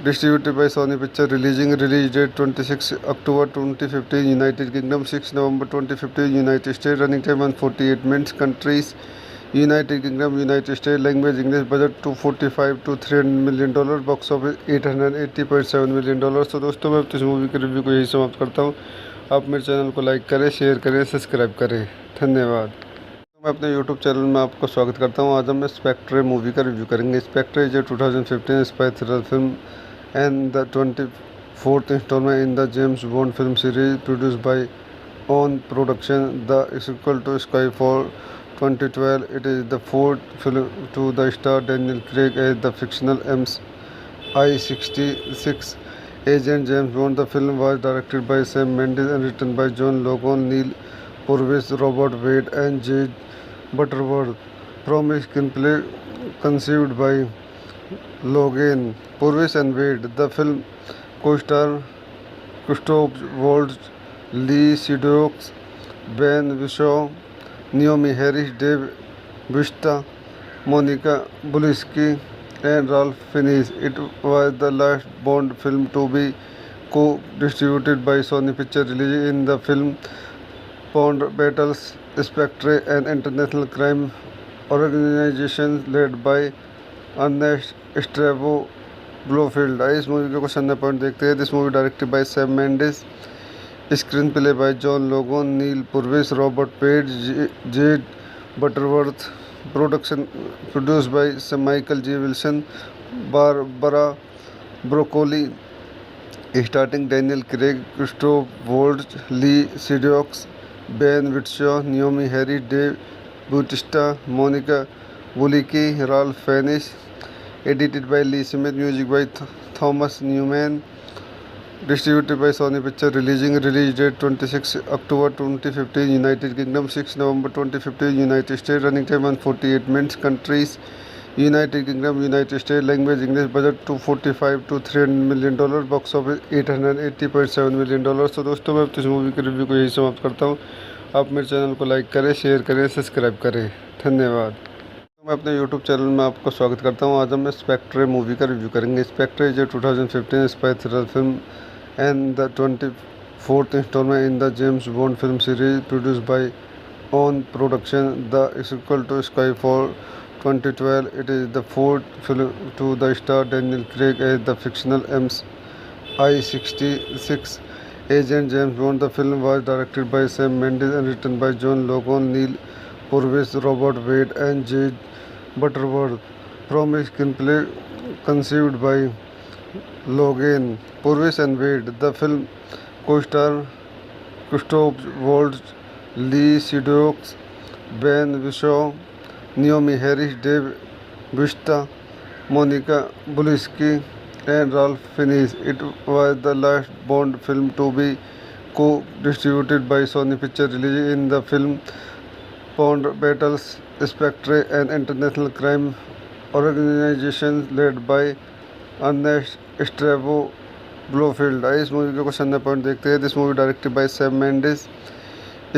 Distributed by Sony Pictures. Release date 26 October 2015, United Kingdom, 6 November 2015, United States. Running time 148 minutes. Countries: United Kingdom, United States. Language English. Budget $245 to $300 million. Box office $880.7 million. तो दोस्तों मैं इस movie के review को यही समाप्त करता हूँ। आप मेरे चैनल को लाइक करें, शेयर करें, सब्सक्राइब करें। धन्यवाद। मैं अपने YouTube चैनल में आपका स्वागत करता हूँ। आज हम स्पेक्ट्रे मूवी का रिव्यू करेंगे। Spectre is a 2015 spy thriller film and the 24th installment in the James Bond film series produced by ON Production, the sequel to Skyfall 2012. It is the fourth film to the star Daniel Craig as the fictional MI66 agent James Bond. The film was directed by Sam Mendes and written by John Logan, Neil Purvis, Robert Wade and J. Butterworth. From a screenplay conceived by Logan, Purvis and Wade. The film co-star Christoph Waltz, Lee Sedok, Ben Whishaw, Naomi Harris, Dave Bautista, Monica Bellucci, and Ralph Fiennes. It was the last Bond film to be co-distributed by Sony Pictures. Released in the film Bond battles Spectre, an international crime organization led by Ernest Stavro Blofeld. इस movie के question point देखते हैं। This movie directed by Sam Mendes, screen play by John Logan, Neal Purvis, Robert Page, Jez Butterworth. Production produced by Michael G Wilson, Barbara Broccoli, starting Daniel Craig, Christoph Waltz, Lea Seydoux, Ben Whishaw, Naomi Harris, Dave Bautista, Monica Bellucci, Ralph Fiennes. Edited by Lee Smith, music by Thomas Newman. Distributed by Sony Pictures. Release date 26 October 2015, United Kingdom, 6 November 2015, United States. Running time 148 minutes. Countries: United Kingdom, United States. Language English. Budget $245 to $300 million. Box office $880.7 million. तो दोस्तों मैं इस movie के review को यही समाप्त करता हूँ। आप मेरे चैनल को लाइक करें, शेयर करें, सब्सक्राइब करें। धन्यवाद। मैं अपने YouTube चैनल में आपका स्वागत करता हूँ। आज हम स्पेक्ट्रे मूवी का रिव्यू करेंगे। Spectre is a 2015 spy thriller film and the fourth installment in the James Bond film series produced by ON Production, the sequel to Skyfall 2012. It is the fourth film to the star Daniel Craig as the fictional MI66 agent James Bond. The film was directed by Sam Mendes and written by John Logan, Neil Purvis, Robert Wade, and J. Butterworth. From a screenplay conceived by Logan, Purvis and Wade, the film co-star Christoph Waltz, Lee Sedok, Ben Whishaw, Naomi Harris, Dave Bautista, Monica Lewinsky, and Ralph Fiennes. It was the last Bond film to be co-distributed by Sony Pictures. Released in the film, Bond battles Spectre, an international crime organization led by Ernest Stavro Blofeld. इस movie के question point देखते हैं। This movie directed by Sam Mendes,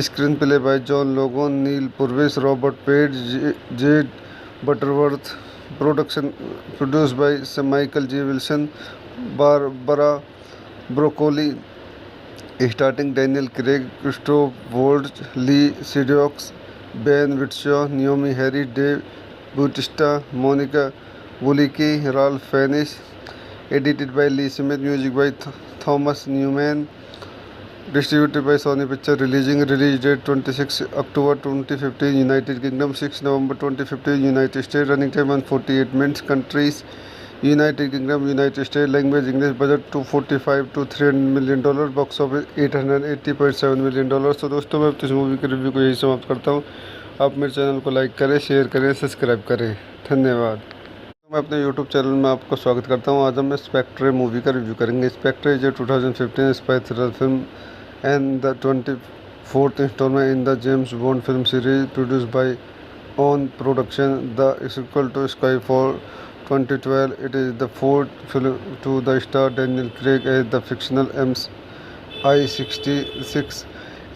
screen play by John Logan, Neal Purvis, Robert Page, Jez Butterworth, production produced by Michael G Wilson, Barbara Broccoli, starting Daniel Craig, Christoph Waltz, Lea Seydoux, Ben Whishaw, Naomi Harry, Dave Bautista, Monica Wulicki, Ralph Fiennes. Edited by Lee Smith, music by Thomas Newman. Distributed by Sony Pictures. Release date 26 October 2015 United Kingdom, 6 November 2015 United States. Running time 148 minutes. Countries: United Kingdom, United States. Language English. Budget $245 to $300 million. Box office $880.7 million. तो दोस्तों मैं इस movie के review को यही समाप्त करता हूँ। आप मेरे चैनल को लाइक करें, शेयर करें, सब्सक्राइब करें। धन्यवाद। मैं अपने YouTube चैनल में आपका स्वागत करता हूं। आज हम स्पेक्ट्रे मूवी का रिव्यू करेंगे। Spectre is a 2015 spy thriller film and the 24th instalment in the James Bond film series produced by ON production, the sequel to Skyfall 2012. It is the fourth film to the star Daniel Craig as the fictional MI66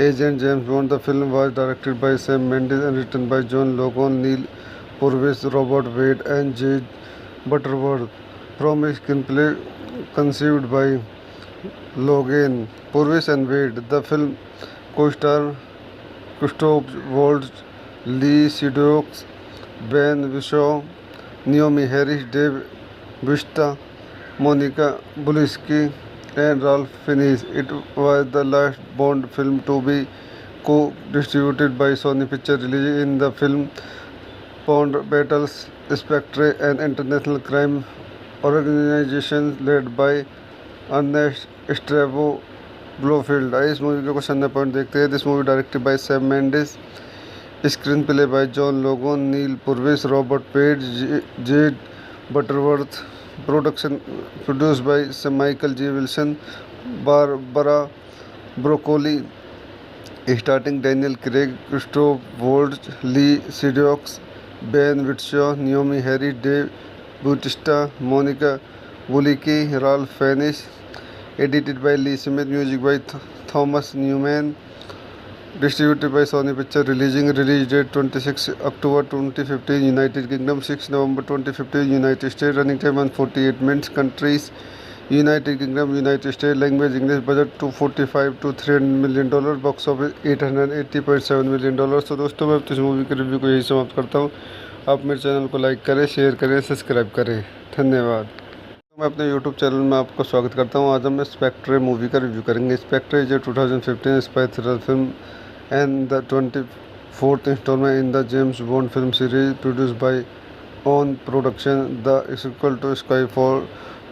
agent James Bond. The film was directed by Sam Mendes and written by John Logan, Neil Purvis, Robert Wade, and J. Butterworth. From a screenplay conceived by Logan, Purvis and Wade, the film co-star Christoph Waltz, Lee Sedok, Ben Whishaw, Naomi Harris, Dave Bautista, Monica Lewinsky, and Ralph Fiennes. It was the last Bond film to be co-distributed by Sony Pictures. Released in the film, Bond battles Spectre, an international crime organization led by Ernest Stavro Blofeld. इस movie के question point देखते हैं। This movie directed by Sam Mendes, screen play by John Logan, Neal Purvis, Robert Page, Jez Butterworth, production produced by Michael G Wilson, Barbara Broccoli, starting Daniel Craig, Christoph Waltz, Lea Seydoux, Ben Whishaw, Naomi Harry, Dave Bautista, Monica Wulicki, Ralph Fiennes. Edited by Lee Smith, music by Thomas Newman. Distributed by Sony Pictures. Release date 26 October 2015 United Kingdom, 6 November 2015 United States. Running time 148 minutes. Countries: United Kingdom, United States. Language English. Budget $245 to $300 million. Box office $880.7 million. तो दोस्तों मैं इस movie के review को यही समाप्त करता हूँ। आप मेरे चैनल को लाइक करें, शेयर करें, सब्सक्राइब करें। धन्यवाद। मैं अपने YouTube चैनल में आपका स्वागत करता हूं। आज हम स्पेक्ट्रे मूवी का रिव्यू करेंगे। Spectre is a 2015 spy thriller film and the 24th instalment in the James Bond film series produced by ON production, the sequel to Skyfall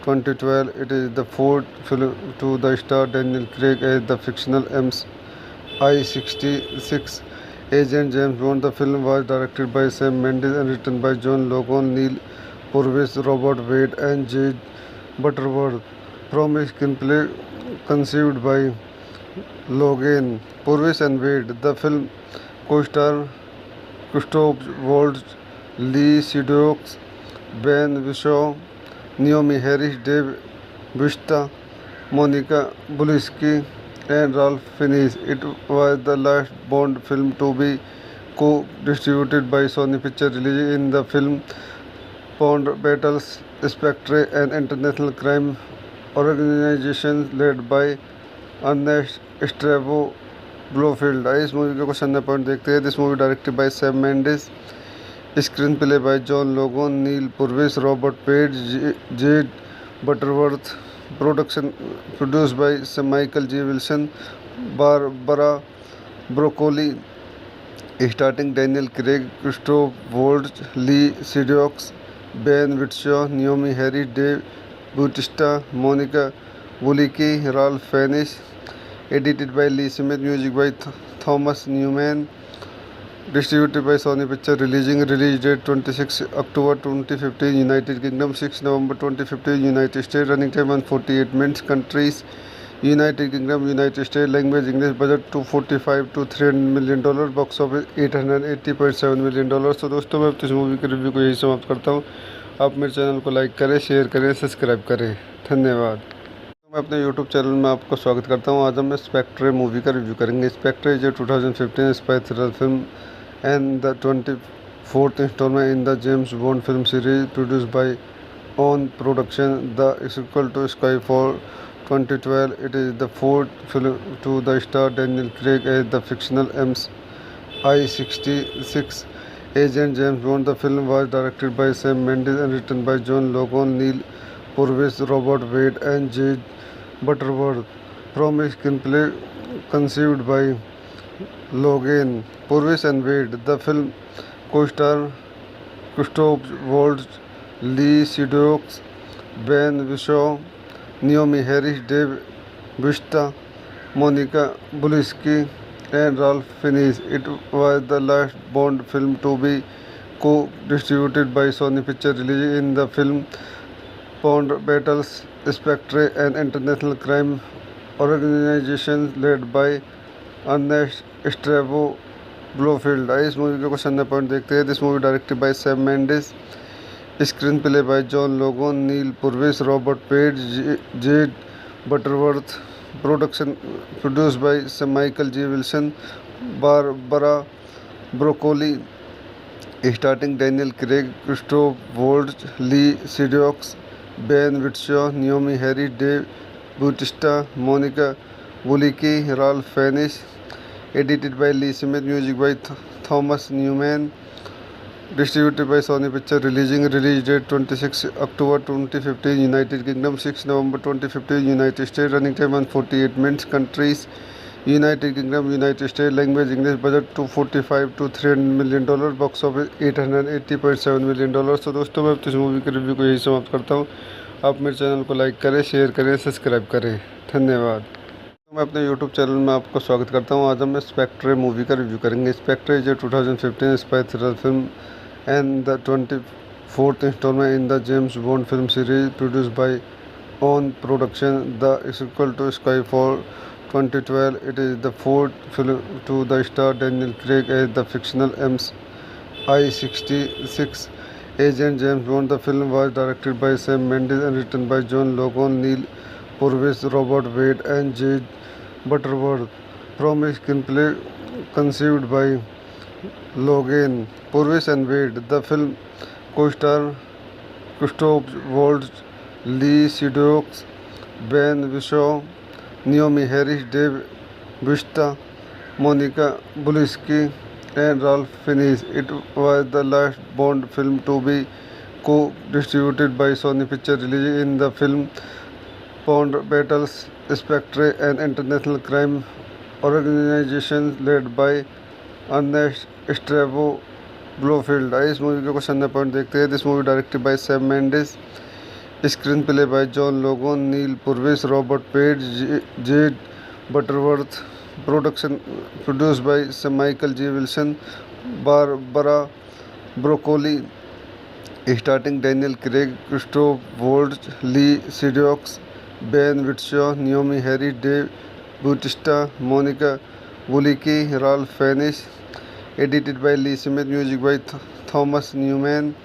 2012. It is the fourth film to the star Daniel Craig as the fictional MI66 agent James Bond. The film was directed by Sam Mendes and written by John Logan, Neil Purvis, Robert Wade, and J. Butterworth. From a screenplay conceived by Logan, Purvis and Wade, the film co-star Christoph Waltz, Lee Sedok, Ben Whishaw, Naomi Harris, Dave Bautista, Monica Lewinsky, and Ralph Fiennes. It was the last Bond film to be co-distributed by Sony Pictures. Released in the film, Bond battles Spectre, an international crime organization led by Ernest Stavro Blofeld. आइए इस movie के question point देखते हैं। This movie directed by Sam Mendes, screen play by John Logan, Neal Purvis, Robert Page, Jez Butterworth, production produced by Michael G Wilson, Barbara Broccoli, starting Daniel Craig, Christoph Waltz, Lea Seydoux, Ben Whishaw, Naomi Harris, Dave Bautista, Monica Bellucci, Ralph Fiennes. Edited by Lee Smith, music by Thomas Newman, distributed by Sony Pictures, release date 26 October 2015, United Kingdom, 6 November 2015, United States, running time 148 minutes, countries United Kingdom, United States, language English, budget 245 to 300 million dollar, box office 880.7 million dollar। तो दोस्तों मैं इस movie के review को यही समाप्त करता हूँ। आप मेरे चैनल को लाइक करें, शेयर करें, सब्सक्राइब करें। धन्यवाद। मैं अपने YouTube चैनल में आपको स्वागत करता हूँ। आज हम स्पेक्ट्रे मूवी का रिव्यू करेंगे। Spectre is 2015 spy thriller film and the 24th installment in the James Bond film series produced by ON Production, the sequel to Skyfall 2012. It is the fourth film to the star Daniel Craig as the fictional MI66 agent James Bond. The film was directed by Sam Mendes and written by John Logan, Neil Purvis, Robert Wade and J. Butterworth. From a screenplay conceived by Logan, Purvis and Wade. The film co-star Christoph Waltz, Lee Sedox, Ben Whishaw, Naomi Harris, Dave Bautista, Monica Lewinsky, and Ralph Fiennes. It was the last Bond film to be co-distributed by Sony Pictures. Released in the film Bond battles Spectre, an international crime organization led by Ernest Stavro Blofeld. आइए इस movie के question point देखते हैं। This movie directed by Sam Mendes, screen play by John Logan, Neal Purvis, Robert Page, Jez Butterworth, production produced by Michael G Wilson, Barbara Broccoli, starting Daniel Craig, Christoph Waltz, Lea Seydoux, Ben Whishaw, Naomi Harris, Dave Bautista, Monica Bellucci, Ralph Fiennes. Edited by Lee Smith, music by Thomas Newman, distributed by Sony Pictures, release date 26 October 2015, United Kingdom, 6 November 2015, United States, running time 148 minutes, countries United Kingdom, United States, language English, budget 245 to 300 million dollar, box office 880.7 million dollars। तो दोस्तों मैं इस movie के review को यही समाप्त करता हूँ। आप मेरे चैनल को लाइक करें, शेयर करें, सब्सक्राइब करें। धन्यवाद। मैं अपने YouTube चैनल में आपको स्वागत करता हूँ। आज हम स्पेक्ट्रे मूवी का रिव्यू करेंगे। Spectre is 2015 spy thriller film and the 24th installment in the James Bond film series produced by ON Production, the sequel to Skyfall 2012. It is the fourth film to the star Daniel Craig as the fictional MI66 agent James Bond. The film was directed by Sam Mendes and written by John Logan, Neil Purvis, Robert Wade and J. Butterworth. From a screenplay conceived by Logan, Purvis and Wade. The film co-star Christoph Waltz, Lee Sedox, Ben Whishaw, Naomi Harris, Dave Bautista, Monica Lewinsky, and Ralph Fiennes. It was the last Bond film to be co-distributed by Sony Pictures. Released in the film Bond battles Spectre, an international crime organization led by Ernest Stavro Blofeld. आइए इस movie के question point देखते हैं। This movie directed by Sam Mendes, screen play by John Logan, Neal Purvis, Robert Page, Jez Butterworth, production produced by Michael G Wilson, Barbara Broccoli, starting Daniel Craig, Christoph Waltz, Lea Seydoux, Ben Whishaw, Naomi Harris, Dave Bautista, Monica Bellucci, Ralph Fiennes. Edited by Lee Smith, music by Thomas Newman,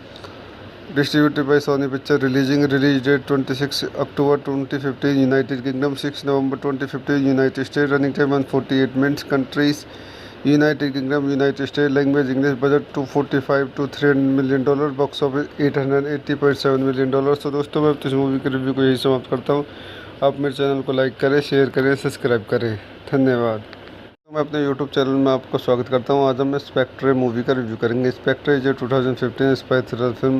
distributed by Sony Pictures, release date 26 October 2015, United Kingdom, 6 November 2015, United States, running time 148 minutes, countries United Kingdom, United States, language English, budget 245 to 300 million dollar, box office 880.7 million dollars। तो दोस्तों मैं इस movie के review को यही समाप्त करता हूँ। आप मेरे चैनल को लाइक करें, शेयर करें, सब्सक्राइब करें। धन्यवाद। मैं अपने यूट्यूब चैनल में आपको स्वागत करता हूं। आज हम स्पेक्ट्रे मूवी का रिव्यू करेंगे। Spectre is a 2015 spy thriller film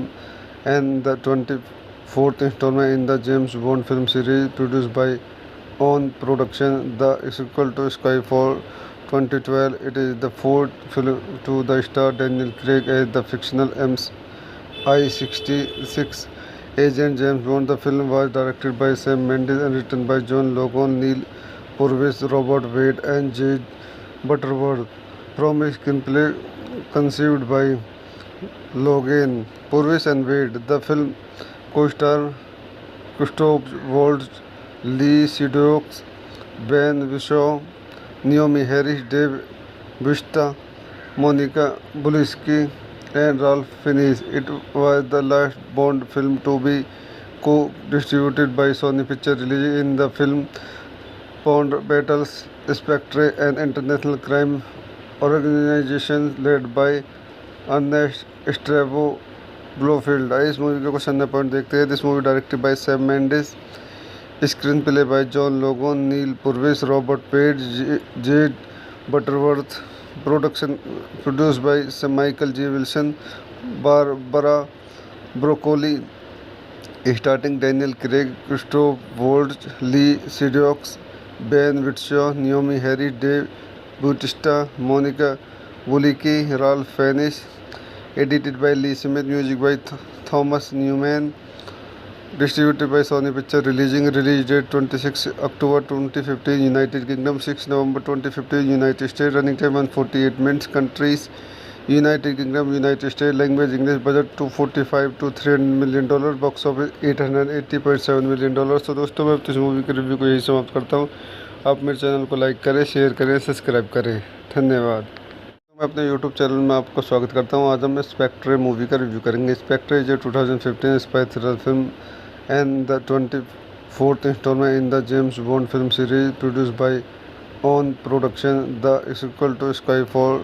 and the 24th instalment in the James Bond film series produced by on production the sequel to Skyfall 2012. It is the fourth film to the star Daniel Craig as the fictional MI66 agent James Bond. The film was directed by Sam Mendes and written by John Logan, Neil Purvis, Robert Wade, and J. Butterworth. From a screenplay conceived by Logan, Purvis, and Wade, the film co-star Christoph Waltz, Lee Sedok, Ben Whishaw, Naomi Harris, Dave Bautista, Monica Lewinsky, and Ralph Fiennes. It was the last Bond film to be co-distributed by Sony Pictures, releasing in the film Bond battles Spectre, an international crime organization led by Ernest Stavro Blofeld. इस movie के question point देखते हैं। This movie directed by Sam Mendes, screen play by John Logan, Neal Purvis, Robert Page, Jez Butterworth, production produced by Michael G Wilson, Barbara Broccoli, starting Daniel Craig, Christoph Waltz, Lea Seydoux, Ben Whishaw, Naomi Harris, Dave Bautista, Monica Bellucci, Ralph Fiennes. Edited by Lee Smith, music by Thomas Newman, distributed by Sony Pictures, release date 26 October 2015 United Kingdom, 6 November 2015 United States, running time 148 minutes. Countries United Kingdom, United States, language English, budget $245 to $300 million, box office $880.7 million। तो दोस्तों मैं इस movie के review को यही समाप्त करता हूँ। आप मेरे चैनल को लाइक करें, शेयर करें, सब्सक्राइब करें। धन्यवाद। मैं अपने यूट्यूब चैनल में आपको स्वागत करता हूँ। आज हम स्पेक्ट्रे मूवी का रिव्यू करेंगे। Spectre is a 2015 spy thriller film and the 24th installment in the James Bond film series produced by on production the sequel to Skyfall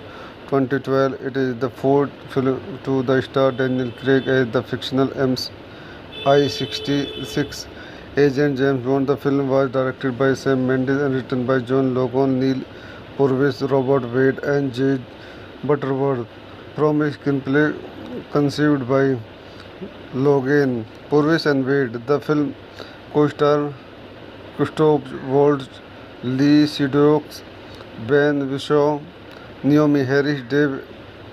2012. It is the fourth film to the star Daniel Craig as the fictional MI66 agent James Bond. The film was directed by Sam Mendes and written by John Logan, Neil Purvis, Robert Wade, and J. Butterworth. From a screenplay conceived by Logan, Purvis, and Wade, the film co-star Christoph Waltz, Lee Sedok, Ben Whishaw, Naomi Harris, Dave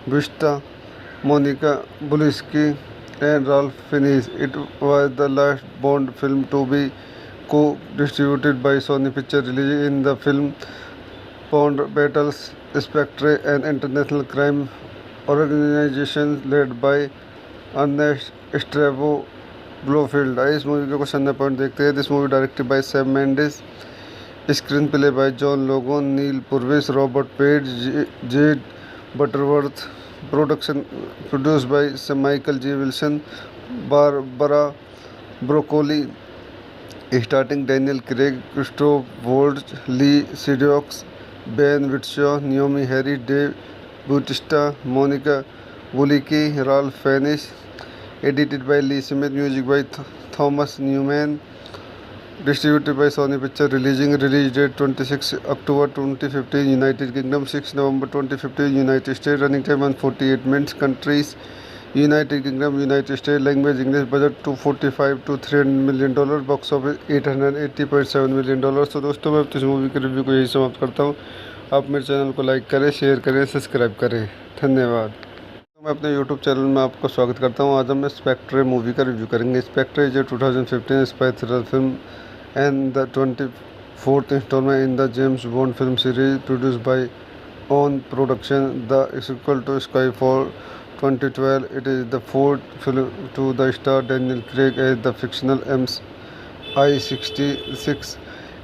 Bautista, Monica Lewinsky, and Ralph Fiennes. It was the last Bond film to be co-distributed by Sony Pictures, releasing in the film Bond battles Spectre, an international crime organization led by Ernest Stavro Blofeld। इस movie के question point देखते हैं। This movie directed by Sam Mendes, screen play by John Logan, Neal Purvis, Robert Page, Jez Butterworth, production produced by Michael G Wilson, Barbara Broccoli, starting Daniel Craig, Christoph Waltz, Lea Seydoux, Ben Whishaw, Naomi Harris, Dave Bautista, Monica Bellucci, Ralph Fiennes. Edited by Lee Smith, music by Thomas Newman, distributed by Sony Pictures, release date 26 October 2015 United Kingdom, 6 November 2015 United States, running time 148 minutes. Countries United Kingdom, United States, language English, budget $245 to $300 million, box office $880.7 million। तो दोस्तों मैं इस movie के review को यही समाप्त करता हूँ। आप मेरे चैनल को लाइक करें, शेयर करें, सब्सक्राइब करें। धन्यवाद। मैं अपने यूट्यूब चैनल में आपको स्वागत करता हूँ। आज हम स्पेक्ट्रे मूवी का रिव्यू करेंगे। Spectre is a 2015 spy thriller film and the 24th instalment in the James Bond film series produced by on production the sequel to Skyfall 2012. It is the fourth film to the star Daniel Craig as the fictional MI66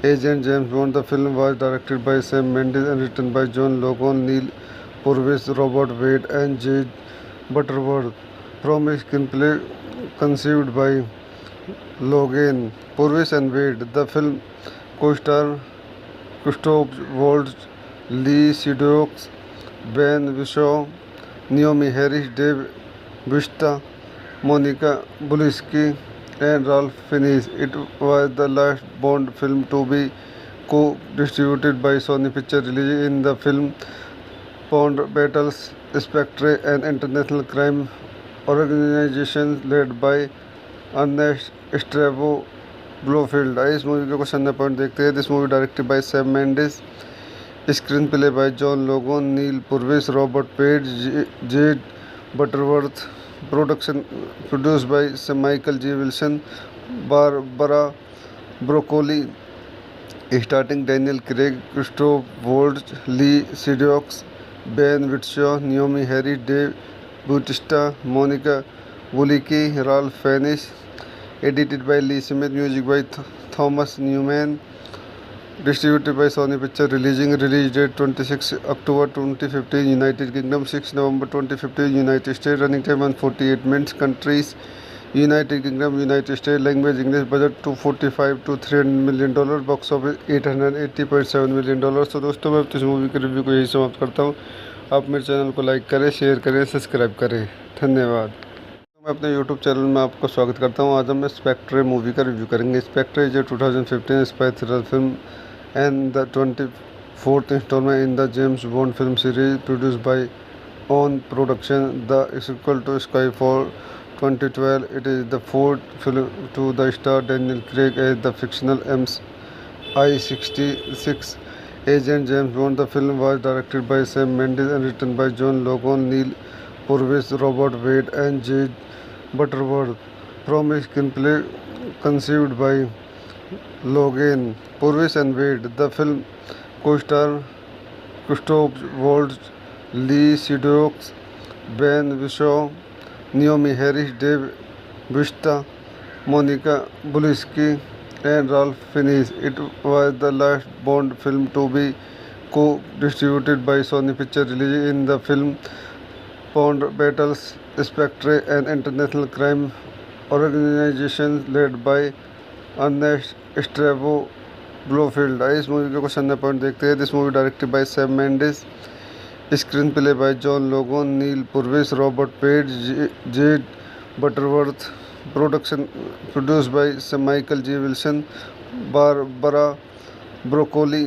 agent James Bond. The film was directed by Sam Mendes and written by John Logan, Neil Purvis, Robert Wade, and J. Butterworth. From a screenplay conceived by Logan, Purvis, and Wade, the film co-star Christoph Waltz, Lee Sedok, Ben Whishaw, Naomi Harris, Dave Bautista, Monica Lewinsky, and Ralph Fiennes. It was the last Bond film to be co-distributed by Sony Pictures, releasing in the film Bond battles Spectre, an international crime organization led by Ernest Estevo Blofeld. आइए इस movie के question point देखते हैं. This movie directed by Sam Mendes, screen play by John Logan, Neal Purvis, Robert Page, Jez Butterworth, production produced by Michael G Wilson, Barbara Broccoli, starting Daniel Craig, Christoph Waltz, Lea Seydoux, Ben Whishaw, Naomi Harris, Dave Bautista, Monica Bellucci, Ralph Fiennes. Edited by Lee Smith, music by Thomas Newman, distributed by Sony Pictures, release date 26 October 2015, United Kingdom, 6 November 2015, United States, running time 148 minutes, countries United Kingdom, United States, language English, budget $245 to $300 million, box office $880.7 million. तो दोस्तों मैं इस movie के review को यही समाप्त करता हूँ. आप मेरे चैनल को लाइक करें, शेयर करें, सब्सक्राइब करें. धन्यवाद. मैं अपने YouTube चैनल में आपको स्वागत करता हूं. आज हम स्पेक्ट्रे मूवी का रिव्यू करेंगे. Spectre is a 2015 spy thriller film and the 24th instalment in the James Bond film series produced by on production, the sequel to Skyfall 2012. It is the fourth film to the star Daniel Craig as the fictional MI66 agent James Bond. The film was directed by Sam Mendes and written by John Logan, Neil Purvis, Robert Wade and J. Butterworth. From a screenplay conceived by Logan, Purvis and Wade. The film co-star Christoph Waltz, Lee Sedox, Ben Whishaw, Naomi Harris, Dave Bautista, Monica Lewinsky, and Ralph Fiennes. It was the last Bond film to be co-distributed by Sony Pictures, releasing in the film Bond battles Spectre, an international crime organization led by Ernest Estevo Blofeld. आइए इस movie के question point देखते हैं. This movie directed by Sam Mendes, screen play by John Logan, Neal Purvis, Robert Page, Jez Butterworth, production produced by Michael G Wilson, Barbara Broccoli,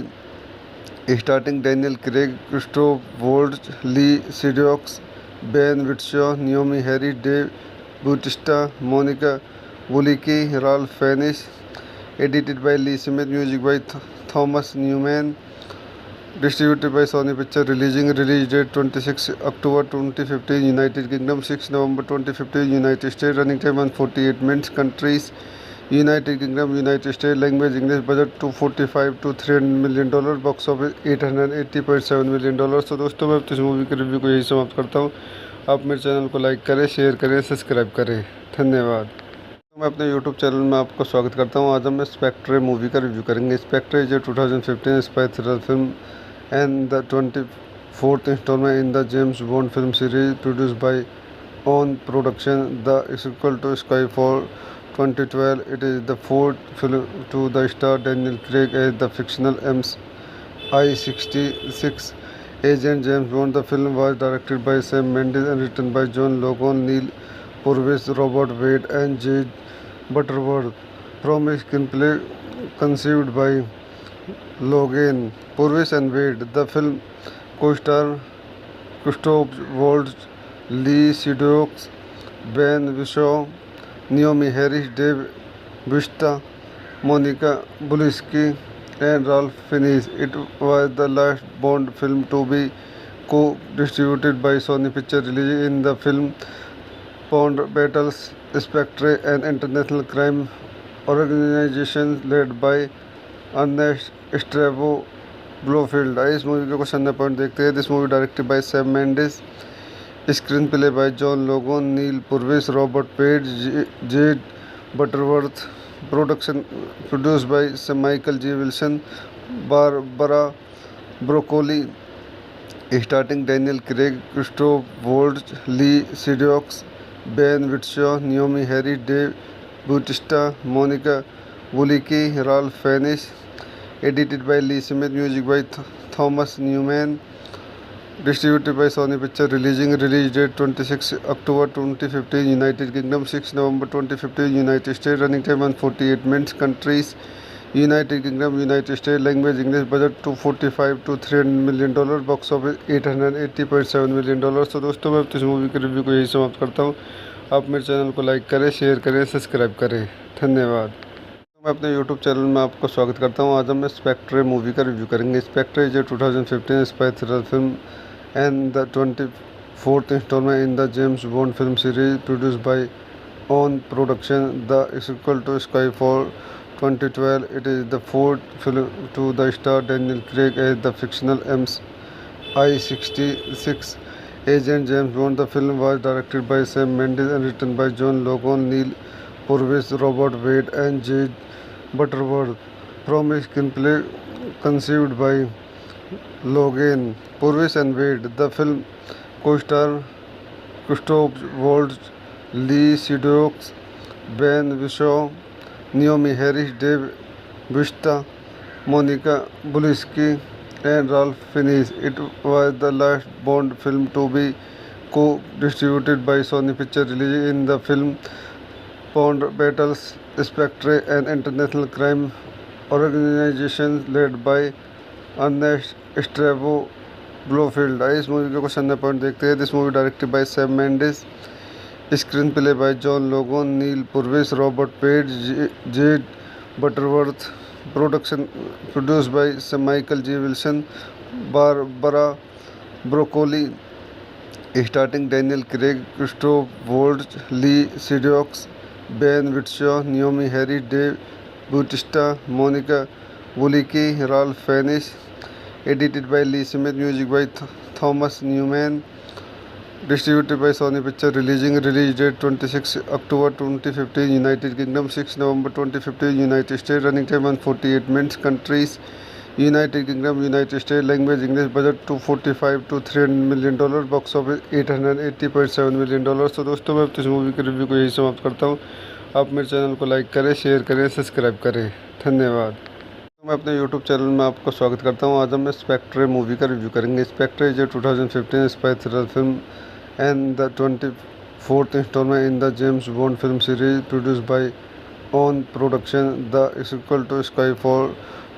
starting Daniel Craig, Christoph Waltz, Lea Seydoux, Ben Whishaw, Naomi Harris, Dave Bautista, Monica Bellucci, Ralph Fiennes. Edited by Lee Smith, music by Thomas Newman, distributed by Sony Pictures, release date 26 October 2015, United Kingdom, 6 November 2015, United States, running time 148 minutes, countries United Kingdom, United States, language English, budget $245 to $300 million, box office $880.7 million. तो दोस्तों मैं इस movie के review को यही समाप्त करता हूँ. आप मेरे चैनल को लाइक करें, शेयर करें, सब्सक्राइब करें. धन्यवाद. मैं अपने YouTube चैनल में आपको स्वागत करता हूं. आज हम स्पेक्ट्रे मूवी का रिव्यू करेंगे. Spectre is a 2015 spy thriller film and the 24th instalment in the James Bond film series produced by on production, the sequel to Skyfall 2012. It is the fourth film to the star Daniel Craig as the fictional MI66 agent James Bond. The film was directed by Sam Mendes and written by John Logan, Neil Purvis, Robert Wade and J. Butterworth. From a screenplay conceived by Logan, Purvis and Wade. The film co-star Christoph Waltz, Lee Sedox, Ben Whishaw, Naomi Harris, Dave Bautista, Monica Lewinsky, and Ralph Fiennes. It was the last Bond film to be co-distributed by Sony Pictures, releasing in the film Bond battles Spectre, an international crime organization led by Ernest Estevo Blofeld. आइए इस movie के question point देखते हैं. This movie directed by Sam Mendes, screen play by John Logan, Neal Purvis, Robert Page, Jez Butterworth, production produced by Michael G Wilson, Barbara Broccoli, starting Daniel Craig, Christoph Waltz, Lea Seydoux, Ben Whishaw, Naomi Harris, Dave Bautista, Monica Bellucci, Ralph Fiennes. Edited by Lee Smith, music by Thomas Newman, Distributed by Sony Pictures. Release date 26 October 2015, United Kingdom, 6 November 2015, United States. Running time 148 minutes. Countries: United Kingdom, United States. Language English. Budget 245 to 300 million dollar. Box office 880.7 million dollars. तो दोस्तों मैं इस movie के review को यही समाप्त करता हूँ। आप मेरे चैनल को लाइक करें, शेयर करें, सब्सक्राइब करें। धन्यवाद। मैं अपने यूट्यूब चैनल में आपको स्वागत करता हूं। आज हम स्पेक्ट्रे मूवी का रिव्यू करेंगे। Spectre is a 2015 spy thriller film and the 24th instalment in the James Bond film series produced by on production the sequel to Skyfall 2012. It is the fourth film to the star Daniel Craig as the fictional MI66 agent James Bond. The film was directed by Sam Mendes and written by John Logan, Neil Purvis, Robert Wade, and J. Butterworth. From a screenplay conceived by Logan, Purvis, and Wade, the film co-star Christoph Waltz, Lee Sedok, Ben Whishaw, Naomi Harris, Dave Bautista, Monica Lewinsky, and Ralph Fiennes. It was the last Bond film to be co-distributed by Sony Pictures. Released in the film Bond battles Spectre, an international crime organization led by Ernest Stavro Blofeld. इस movie के question point देखते हैं। This movie directed by Sam Mendes, screen play by John Logan, Neal Purvis, Robert Page, Jez Butterworth, production produced by Michael G Wilson, Barbara Broccoli, starting Daniel Craig, Christoph Waltz, Lea Seydoux, Ben Whishaw, Naomi Harris, Dave Bautista, Monica Lewinsky, Ralph Fiennes. Edited by Lee Smith, music by Thomas Newman. Distributed by Sony Pictures. Release date 26 October 2015, United Kingdom, 6 November 2015, United States. Running time 148 minutes. Countries: United Kingdom, United States. Language English. Budget 245 to 300 million dollar. Box office 880.7 million dollars. तो दोस्तों मैं इस movie के review को यही समाप्त करता हूँ। आप मेरे चैनल को लाइक करें, शेयर करें, सब्सक्राइब करें। धन्यवाद। मैं अपने यूट्यूब चैनल में आपको स्वागत करता हूँ। आज हम स्पेक्ट्रे मूवी का रिव्यू करेंगे। Spectre is a 2015 spy thriller film and the 24th instalment in the James Bond film series produced by on production the sequel to Skyfall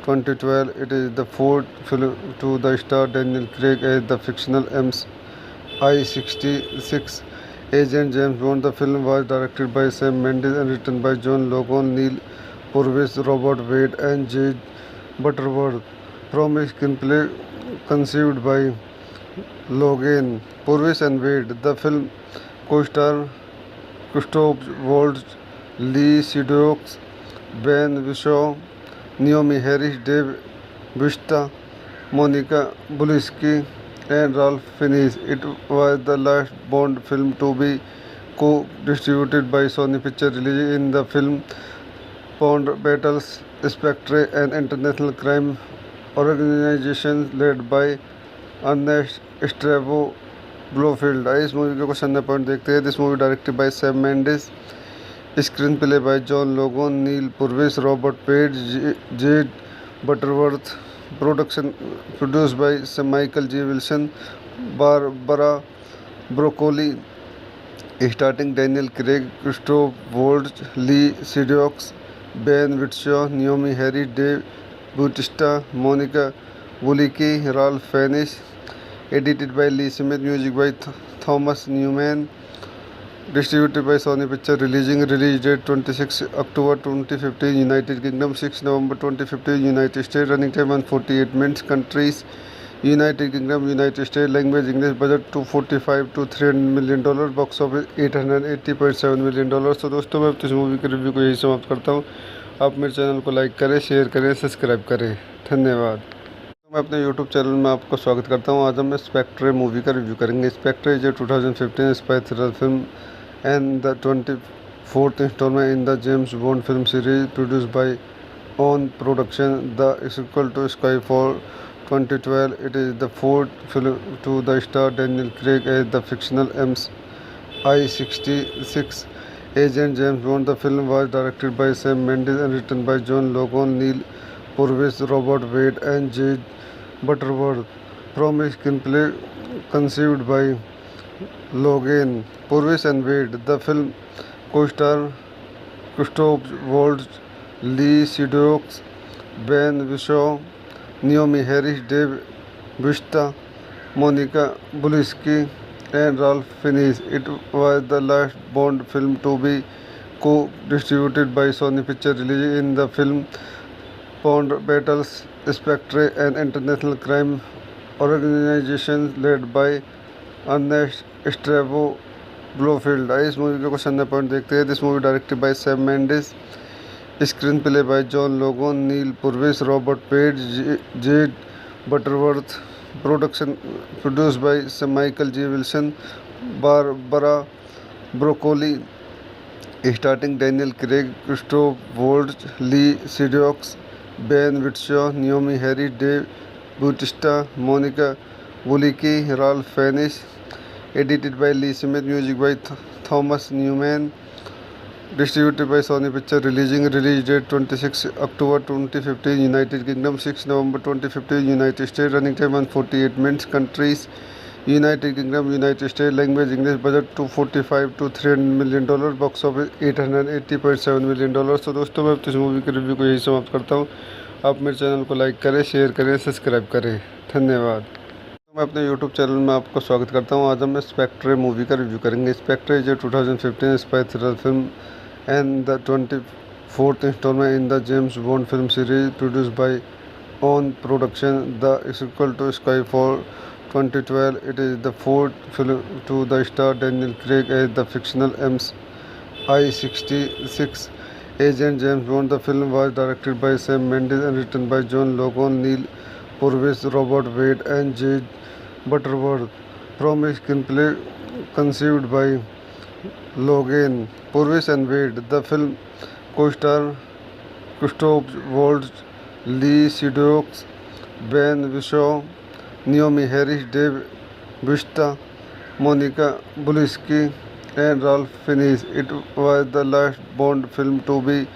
2012. It is the fourth film to the star Daniel Craig as the fictional MI66 agent James Bond. The film was directed by Sam Mendes and written by John Logan, Neil Purvis, Robert Wade, and J. Butterworth. From a screenplay conceived by Logan, Purvis, and Wade, the film co-star Christoph Waltz, Lee Sedok, Ben Whishaw, Naomi Harris, Dave Bautista, Monica Lewinsky, and Ralph Fiennes. It was the last Bond film to be co-distributed by Sony Pictures. Released in the film Bond battles Spectre, an international crime organization led by Ernest Stavro Blofeld. इस movie के question point देखते हैं। This movie directed by Sam Mendes, screen play by John Logan, Neal Purvis, Robert Page, Jez Butterworth, production produced by Michael G Wilson, Barbara Broccoli, starting Daniel Craig, Christoph Waltz, Lea Seydoux, Ben Whishaw, Naomi Harris, Dave Bautista, Monica Lewinsky, Ralph Fiennes. Edited by Lee Smith, music by Thomas Newman. Distributed by Sony Pictures. Release date 26 October 2015, United Kingdom, 6 November 2015, United States. Running time 148 minutes. Countries: United Kingdom, United States. Language English. Budget 245 to 300 million dollar. Box office 880.7 million dollars. तो दोस्तों मैं इस movie के review को यही समाप्त करता हूँ। आप मेरे चैनल को लाइक करें, शेयर करें, सब्सक्राइब करें। धन्यवाद। मैं अपने यूट्यूब चैनल में आपको स्वागत करता हूं। आज हम स्पेक्ट्रे मूवी का रिव्यू करेंगे। Spectre is a 2015 spy thriller film and the 24th instalment in the James Bond film series produced by on production the sequel to Skyfall 2012. It is the fourth film to the star Daniel Craig as the fictional MI66 agent James Bond. The film was directed by Sam Mendes and written by John Logan, Neil Purvis, Robert Wade, and J. Butterworth. From a screenplay conceived by Logan Purvis and Wade. The film co-star Christoph Waltz, Lee Sedok, Ben Whishaw, Naomi Harris, Dave Bautista, Monica Lewinsky, and Ralph Fiennes. It was the last Bond film to be co-distributed by Sony Pictures. Released in the film, Bond battles Spectre, an international crime organization led by Ernest Estevo Blofeld. इस movie के question point देखते हैं. This movie directed by Sam Mendes, screen play by John Logan, Neal Purvis, Robert Page, Jez Butterworth, production produced by Michael G Wilson, Barbara Broccoli, starting Daniel Craig, Christoph Waltz, Lea Seydoux, Ben Whishaw, Naomi Harry, Dave Bautista, Monica Bellucci, Ralph Fiennes. Edited by Lee Smith, music by Thomas Newman, distributed by Sony Pictures. Release date 26 October 2015 United Kingdom, 6 November 2015 United States. Running time 148 minutes. Countries United Kingdom, United States. Language English. Budget $245 to $300 million. Box office $880.7 million. तो दोस्तों मैं इस movie के review को यही समाप्त करता हूँ. आप मेरे चैनल को लाइक करें, शेयर करें, सब्सक्राइब करें. धन्यवाद. मैं अपने YouTube चैनल में आपको स्वागत करता हूं. आज हम स्पेक्ट्रे मूवी का रिव्यू करेंगे. Spectre is a 2015 spy thriller film and the 24th instalment in the James Bond film series produced by on production. The sequel to Skyfall 2012. It is the fourth film to the star Daniel Craig as the fictional MI66 agent James Bond. The film was directed by Sam Mendes and written by John Logan, Neil Purvis, Robert Wade, and J. Butterworth. From a screenplay conceived by Logan Purvis and Wade. The film co-star Christoph Waltz, Lee Sedok, Ben Whishaw, Naomi Harris, Dave Bautista, Monica Lewinsky, and Ralph Fiennes. It was the last Bond film to be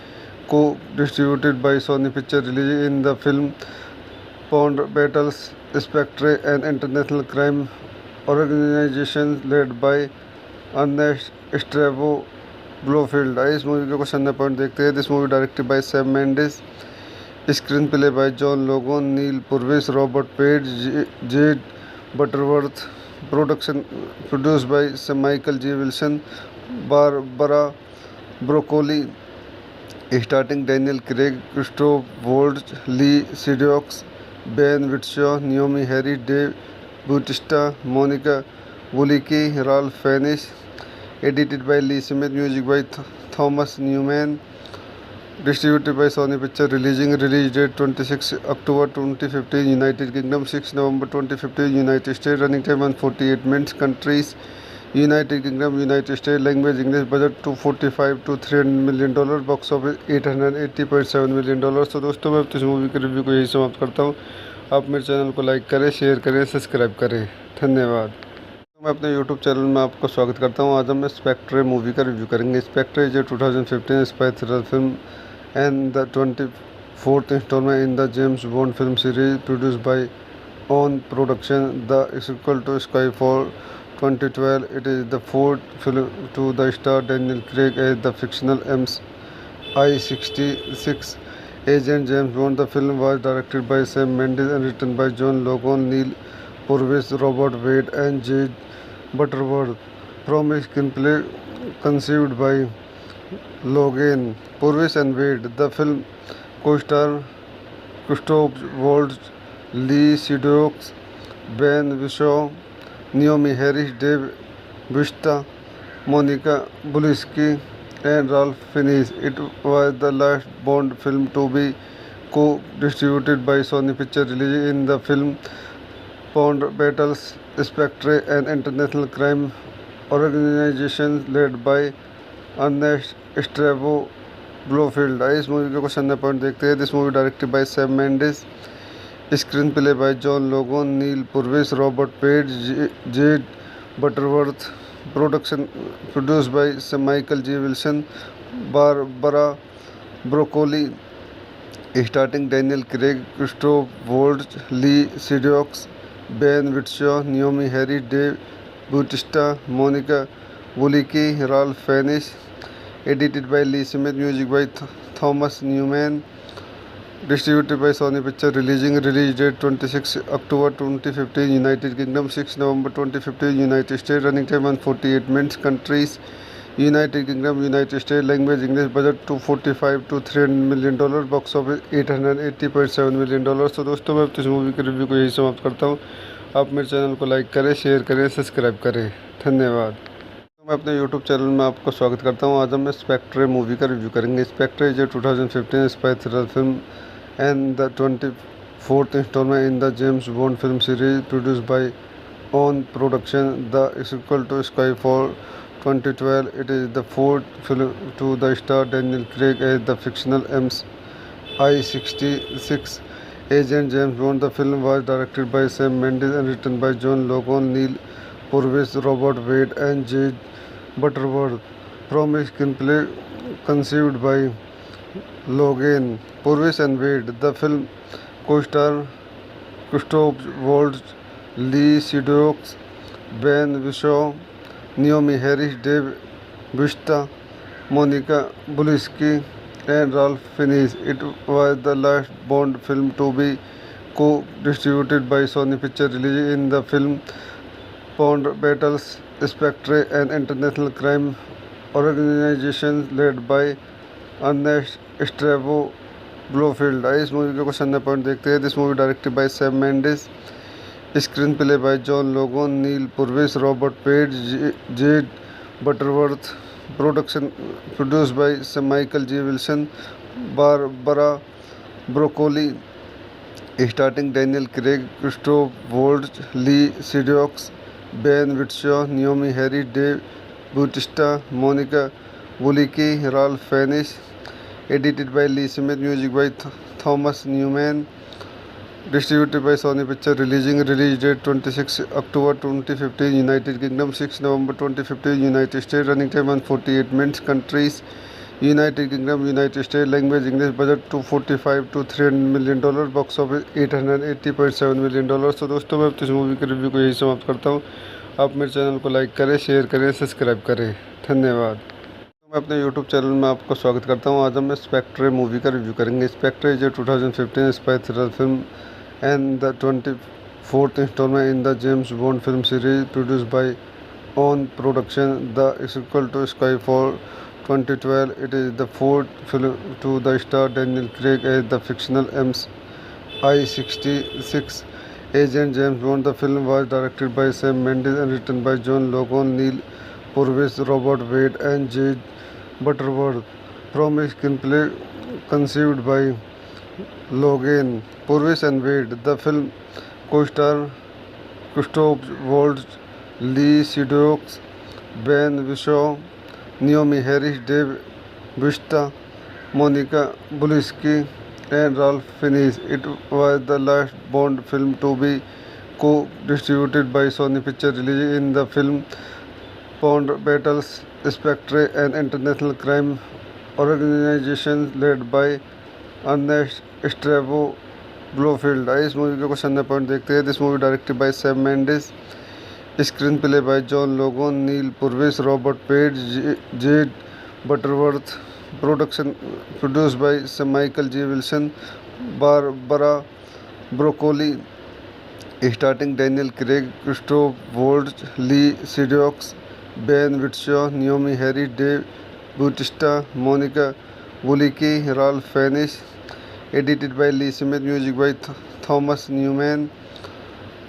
co-distributed by Sony Pictures. Released in the film, Bond battles Spectre, an international crime organization led by Ernest Estevo Blofeld. इस movie के question point देखते हैं. This movie directed by Sam Mendes, screen play by John Logan, Neal Purvis, Robert Page, Jez Butterworth, production produced by Michael G Wilson, Barbara Broccoli, starting Daniel Craig, Christoph Waltz, Lea Seydoux, Ben Whishaw, Naomi Harry, Dave Bautista, Monica Bellucci, Ralph Fiennes. Edited by Lee Smith, music by Thomas Newman, distributed by Sony Pictures. Release date 26 October 2015 United Kingdom, 6 November 2015 United States. Running time 148 minutes. Countries United Kingdom, United States. Language English. Budget $245 to $300 million. Box office $880.7 million. तो दोस्तों मैं इस movie के review को यही समाप्त करता हूँ. आप मेरे चैनल को लाइक करें, शेयर करें, सब्सक्राइब करें. धन्यवाद. मैं अपने YouTube चैनल में आपको स्वागत करता हूं. आज हम स्पेक्ट्रे मूवी का रिव्यू करेंगे. Spectre is a 2015 spy thriller film and the 24th instalment in the James Bond film series produced by on production. The sequel to Skyfall 2012. It is the fourth film to the star Daniel Craig as the fictional MI66 agent James Bond. The film was directed by Sam Mendes and written by John Logan, Neil Purvis, Robert Wade, and J. Butterworth. From a screenplay conceived by Logan Purvis and Wade. The film co-star Christoph Waltz, Lee Sedok, Ben Whishaw, Naomi Harris, Dave Bautista, Monica Lewinsky, and Ralph Fiennes. It was the last Bond film to be co-distributed by Sony Pictures. Released in the film, Bond battles Spectre, an international crime organization led by Ernest Estevo Blofeld. इस movie के question point देखते हैं. This movie directed by Sam Mendes, screen play by John Logan, Neal Purvis, Robert Page, Jez Butterworth, production produced by Michael G Wilson, Barbara Broccoli, starting Daniel Craig, Christoph Waltz, Lea Seydoux, Ben Whishaw, Naomi Harris, Dave Bautista, Monica Bellucci, Ralph Fiennes. Edited by Lee Smith, music by Thomas Newman. Distributed by Sony Pictures. Release date 26 October 2015, United Kingdom, 6 November 2015, United States. Running time 148 minutes. Countries: United Kingdom, United States. Language English. Budget $245 to $300 million. Box office $880.7 million। तो दोस्तों मैं इस movie के review को यही समाप्त करता हूँ। आप मेरे चैनल को लाइक करें, शेयर करें, सब्सक्राइब करें। धन्यवाद। मैं अपने यूट्यूब चैनल में आपको स्वागत करता हूँ। आज हम स्पेक्ट्रे मूवी का रिव्यू करेंगे। Spectre is a 2015 spy thriller film and the 24th installment in the James Bond film series produced by ON Production, the sequel to Skyfall 2012. It is the fourth film to the star Daniel Craig as the fictional MI66 agent James Bond. The film was directed by Sam Mendes and written by John Logan, Neil Purvis, Robert Wade and J. Butterworth. From a screenplay conceived by Logan, Purvis and Wade. The film co-star Christoph Waltz, Lee Sedok, Ben Whishaw, Naomi Harris, Dave Bautista, Monica Bellucci, and Ralph Fiennes. It was the last Bond film to be co-distributed by Sony Pictures. Released in the film Bond battles Spectre, an international crime organization led by Ernest Stavro Blofeld. इस movie के कुछ अन्य point देखते हैं। This movie directed by Sam Mendes, screen play by John Logan, Neal Purvis, Robert Page, Jez Butterworth. Production produced by Michael G Wilson, Barbara Broccoli. Starting Daniel Craig, Christoph Waltz, Lea Seydoux, Ben Whishaw, Naomi Harris, Dave Bautista, Monica Bellucci, Ralph Fiennes. Edited by Lee Smith, music by Thomas Newman. Distributed by Sony Pictures. Release date 26 October 2015, United Kingdom, 6 November 2015, United States. Running time 148 minutes. Countries: United Kingdom, United States. Language English. Budget $245 to $300 million. Box office $880.7 million। तो दोस्तों मैं इस movie के review को यही समाप्त करता हूँ। आप मेरे चैनल को लाइक करें, शेयर करें, सब्सक्राइब करें। धन्यवाद। मैं अपने यूट्यूब चैनल में आपको स्वागत करता हूँ। आज हम स्पेक्ट्रे मूवी का रिव्यू करेंगे। Spectre is a 2015 spy thriller film and the 24th installment in the James Bond film series produced by ON Production, the sequel to Skyfall 2012. It is the fourth film to the star Daniel Craig as the fictional MI66 agent James Bond. The film was directed by Sam Mendes and written by John Logan, Neil Purvis, Robert Wade and J. Butterworth. From a screenplay conceived by Logan, Purvis and Wade. The film co-star Christoph Waltz, Lee Sedok, Ben Whishaw, Naomi Harris, Dave Bautista, Monica Bellucci, and Ralph Fiennes. It was the last Bond film to be co-distributed by Sony Pictures. Released in the film Bond battles Spectre, an international crime organization led by Ernest Stavro Blofeld. इस movie के कुछ अन्य point देखते हैं। This movie directed by Sam Mendes, screen play by John Logan, Neal Purvis, Robert Page, Jez Butterworth. Production produced by Michael G Wilson, Barbara Broccoli. Starting Daniel Craig, Christoph Waltz, Lea Seydoux, Ben Whishaw, Naomi Harris, Dave Bautista, Monica Bellucci, Ralph Fiennes. Edited by Lee Smith, music by Thomas Newman.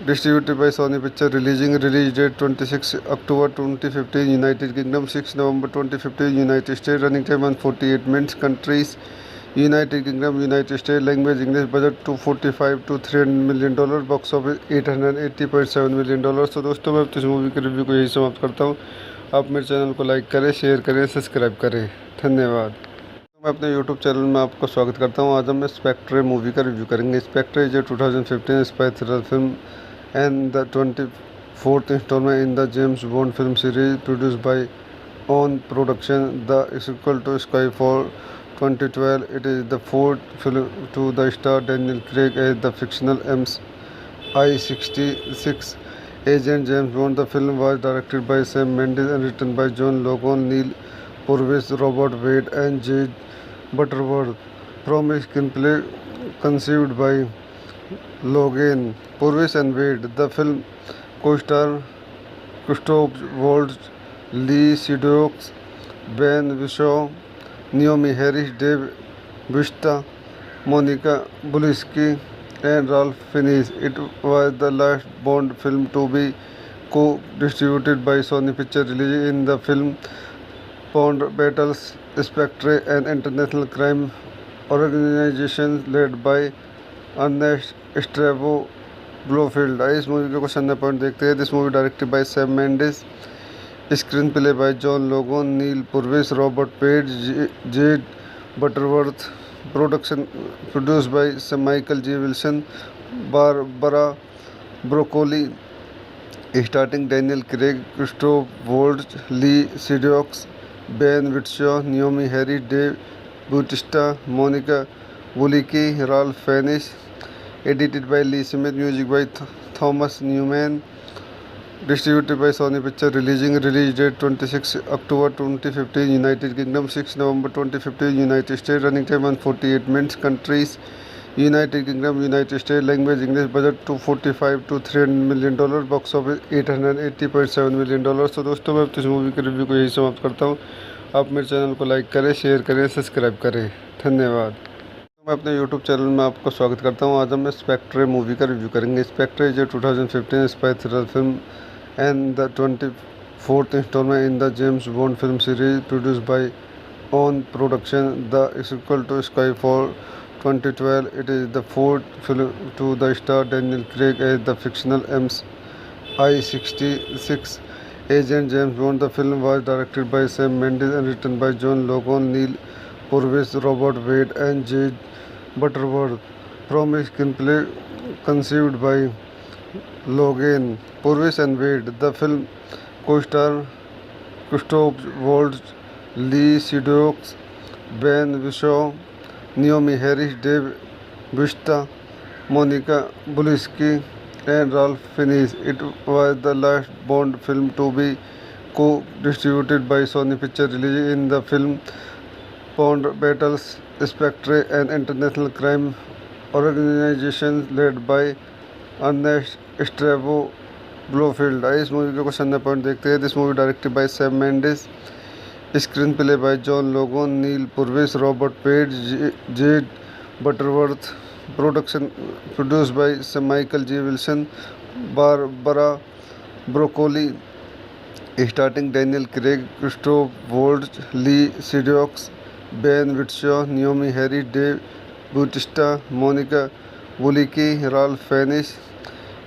Distributed by Sony Pictures. Release date 26 October 2015, United Kingdom, 6 November 2015, United States. Running time 148 minutes. Countries: United Kingdom, United States. Language English. Budget $245 to $300 million. Box office $880.7 million। तो दोस्तों मैं इस movie के review को यही समाप्त करता हूँ। आप मेरे चैनल को लाइक करें, शेयर करें, सब्सक्राइब करें। धन्यवाद। मैं अपने यूट्यूब चैनल में आपको स्वागत करता हूँ। आज हम स्पेक्ट्रे मूवी का रिव्यू करेंगे। Spectre is a 2015 spy thriller film and the 24th installment in the James Bond film series produced by ON Production, the sequel to Skyfall 2012. It is the fourth film to the star Daniel Craig as the fictional I-66 Agent James Bond. The film was directed by Sam Mendes and written by John Logan, Neil Purvis, Robert Wade, and J. Butterworth. From a screenplay conceived by Logan, Purvis, and Wade, the film co-star Christoph Waltz, Lee Sedok, Ben Whishaw, Naomi Harris, Dave Bautista, Monica Lewinsky, and Ralph Fiennes. It was the last Bond film to be co-distributed by Sony Pictures, releasing in the film Bond battles Spectre, an international crime organization led by Ernest Estevo Blofeld. इस movie के question point देखते हैं. This movie directed by Sam Mendes, screen play by John Logan, Neal Purvis, Robert Page, Jez Butterworth. Production produced by Michael G Wilson, Barbara Broccoli. Starting Daniel Craig, Christoph Waltz, Lea Seydoux, Ben Whishaw, Naomi Harris, Dave Bautista, Monica Bellucci, Ralph Fiennes. Edited by Lee Smith, music by Thomas Newman. Distributed by Sony picture. Release date 26 October 2015 United Kingdom, 6 November 2015 United State. Running time 148 minutes. Countries United Kingdom, United State. Language English. Budget $245 to $300 million. Box office $880.7 million. तो दोस्तों मैं इस movie के review को यही समाप्त करता हूँ. आप मेरे चैनल को लाइक करें, शेयर करें, सब्सक्राइब करें. धन्यवाद. मैं अपने यूट्यूब चैनल में आपको स्वागत करता हूं. आज हम स्पेक्ट्रे मूवी का रिव्यू करेंगे. Spectre is a 2015 spy thriller film and the 24th instalment in the James Bond film series produced by on production. The sequel to Skyfall 2012. It is the fourth film to the star Daniel Craig as the fictional I-66 Agent James Bond. The film was directed by Sam Mendes and written by John Logan, Neil Purvis, Robert Wade, and J. Butterworth. From a screenplay conceived by Logan, Purvis, and Wade, the film co-star Christoph Waltz, Lee Sedok, Ben Whishaw, Naomi Harris, Dave Bautista, Monica Lewinsky, and Ralph Fiennes. It was the last Bond film to be co-distributed by Sony Pictures, releasing in the film Bond battles Spectre, an international crime organization led by Ernest Estevo Blofeld. इस movie के question point देखते हैं. This movie directed by Sam Mendes, screen play by John Logan, Neal Purvis, Robert Page, Jez Butterworth. Production produced by Michael G Wilson, Barbara Broccoli. Starting Daniel Craig, Christoph Waltz, Lea Seydoux, Ben Whishaw, Naomi Harris, Dave Bautista, Monica Bellucci, Ralph Fiennes.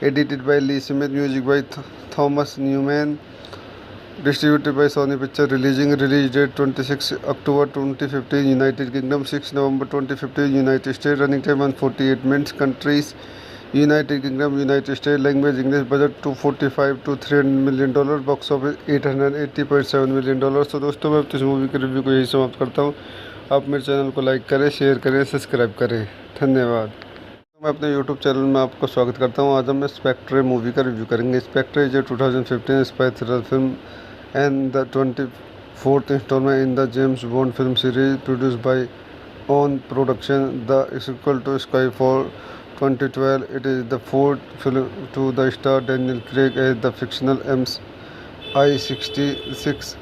Edited by Lee Smith, music by Thomas Newman. Distributed by Sony picture. Release date 26 October 2015 United Kingdom, 6 November 2015 United State. Running time 148 minutes. Countries United Kingdom, United State. Language English. Budget $245 to $300 million. Box office $880.7 million. तो दोस्तों मैं इस movie के review को यही समाप्त करता हूँ. आप मेरे चैनल को लाइक करें, शेयर करें, सब्सक्राइब करें. धन्यवाद. मैं अपने यूट्यूब चैनल में आपको स्वागत करता हूं. आज हम स्पेक्ट्रे मूवी का रिव्यू करेंगे. Spectre is a 2015 spy thriller film and the 24th instalment in the James Bond film series produced by on production. The sequel to Skyfall 2012. It is the fourth film to the star Daniel Craig as the fictional I-66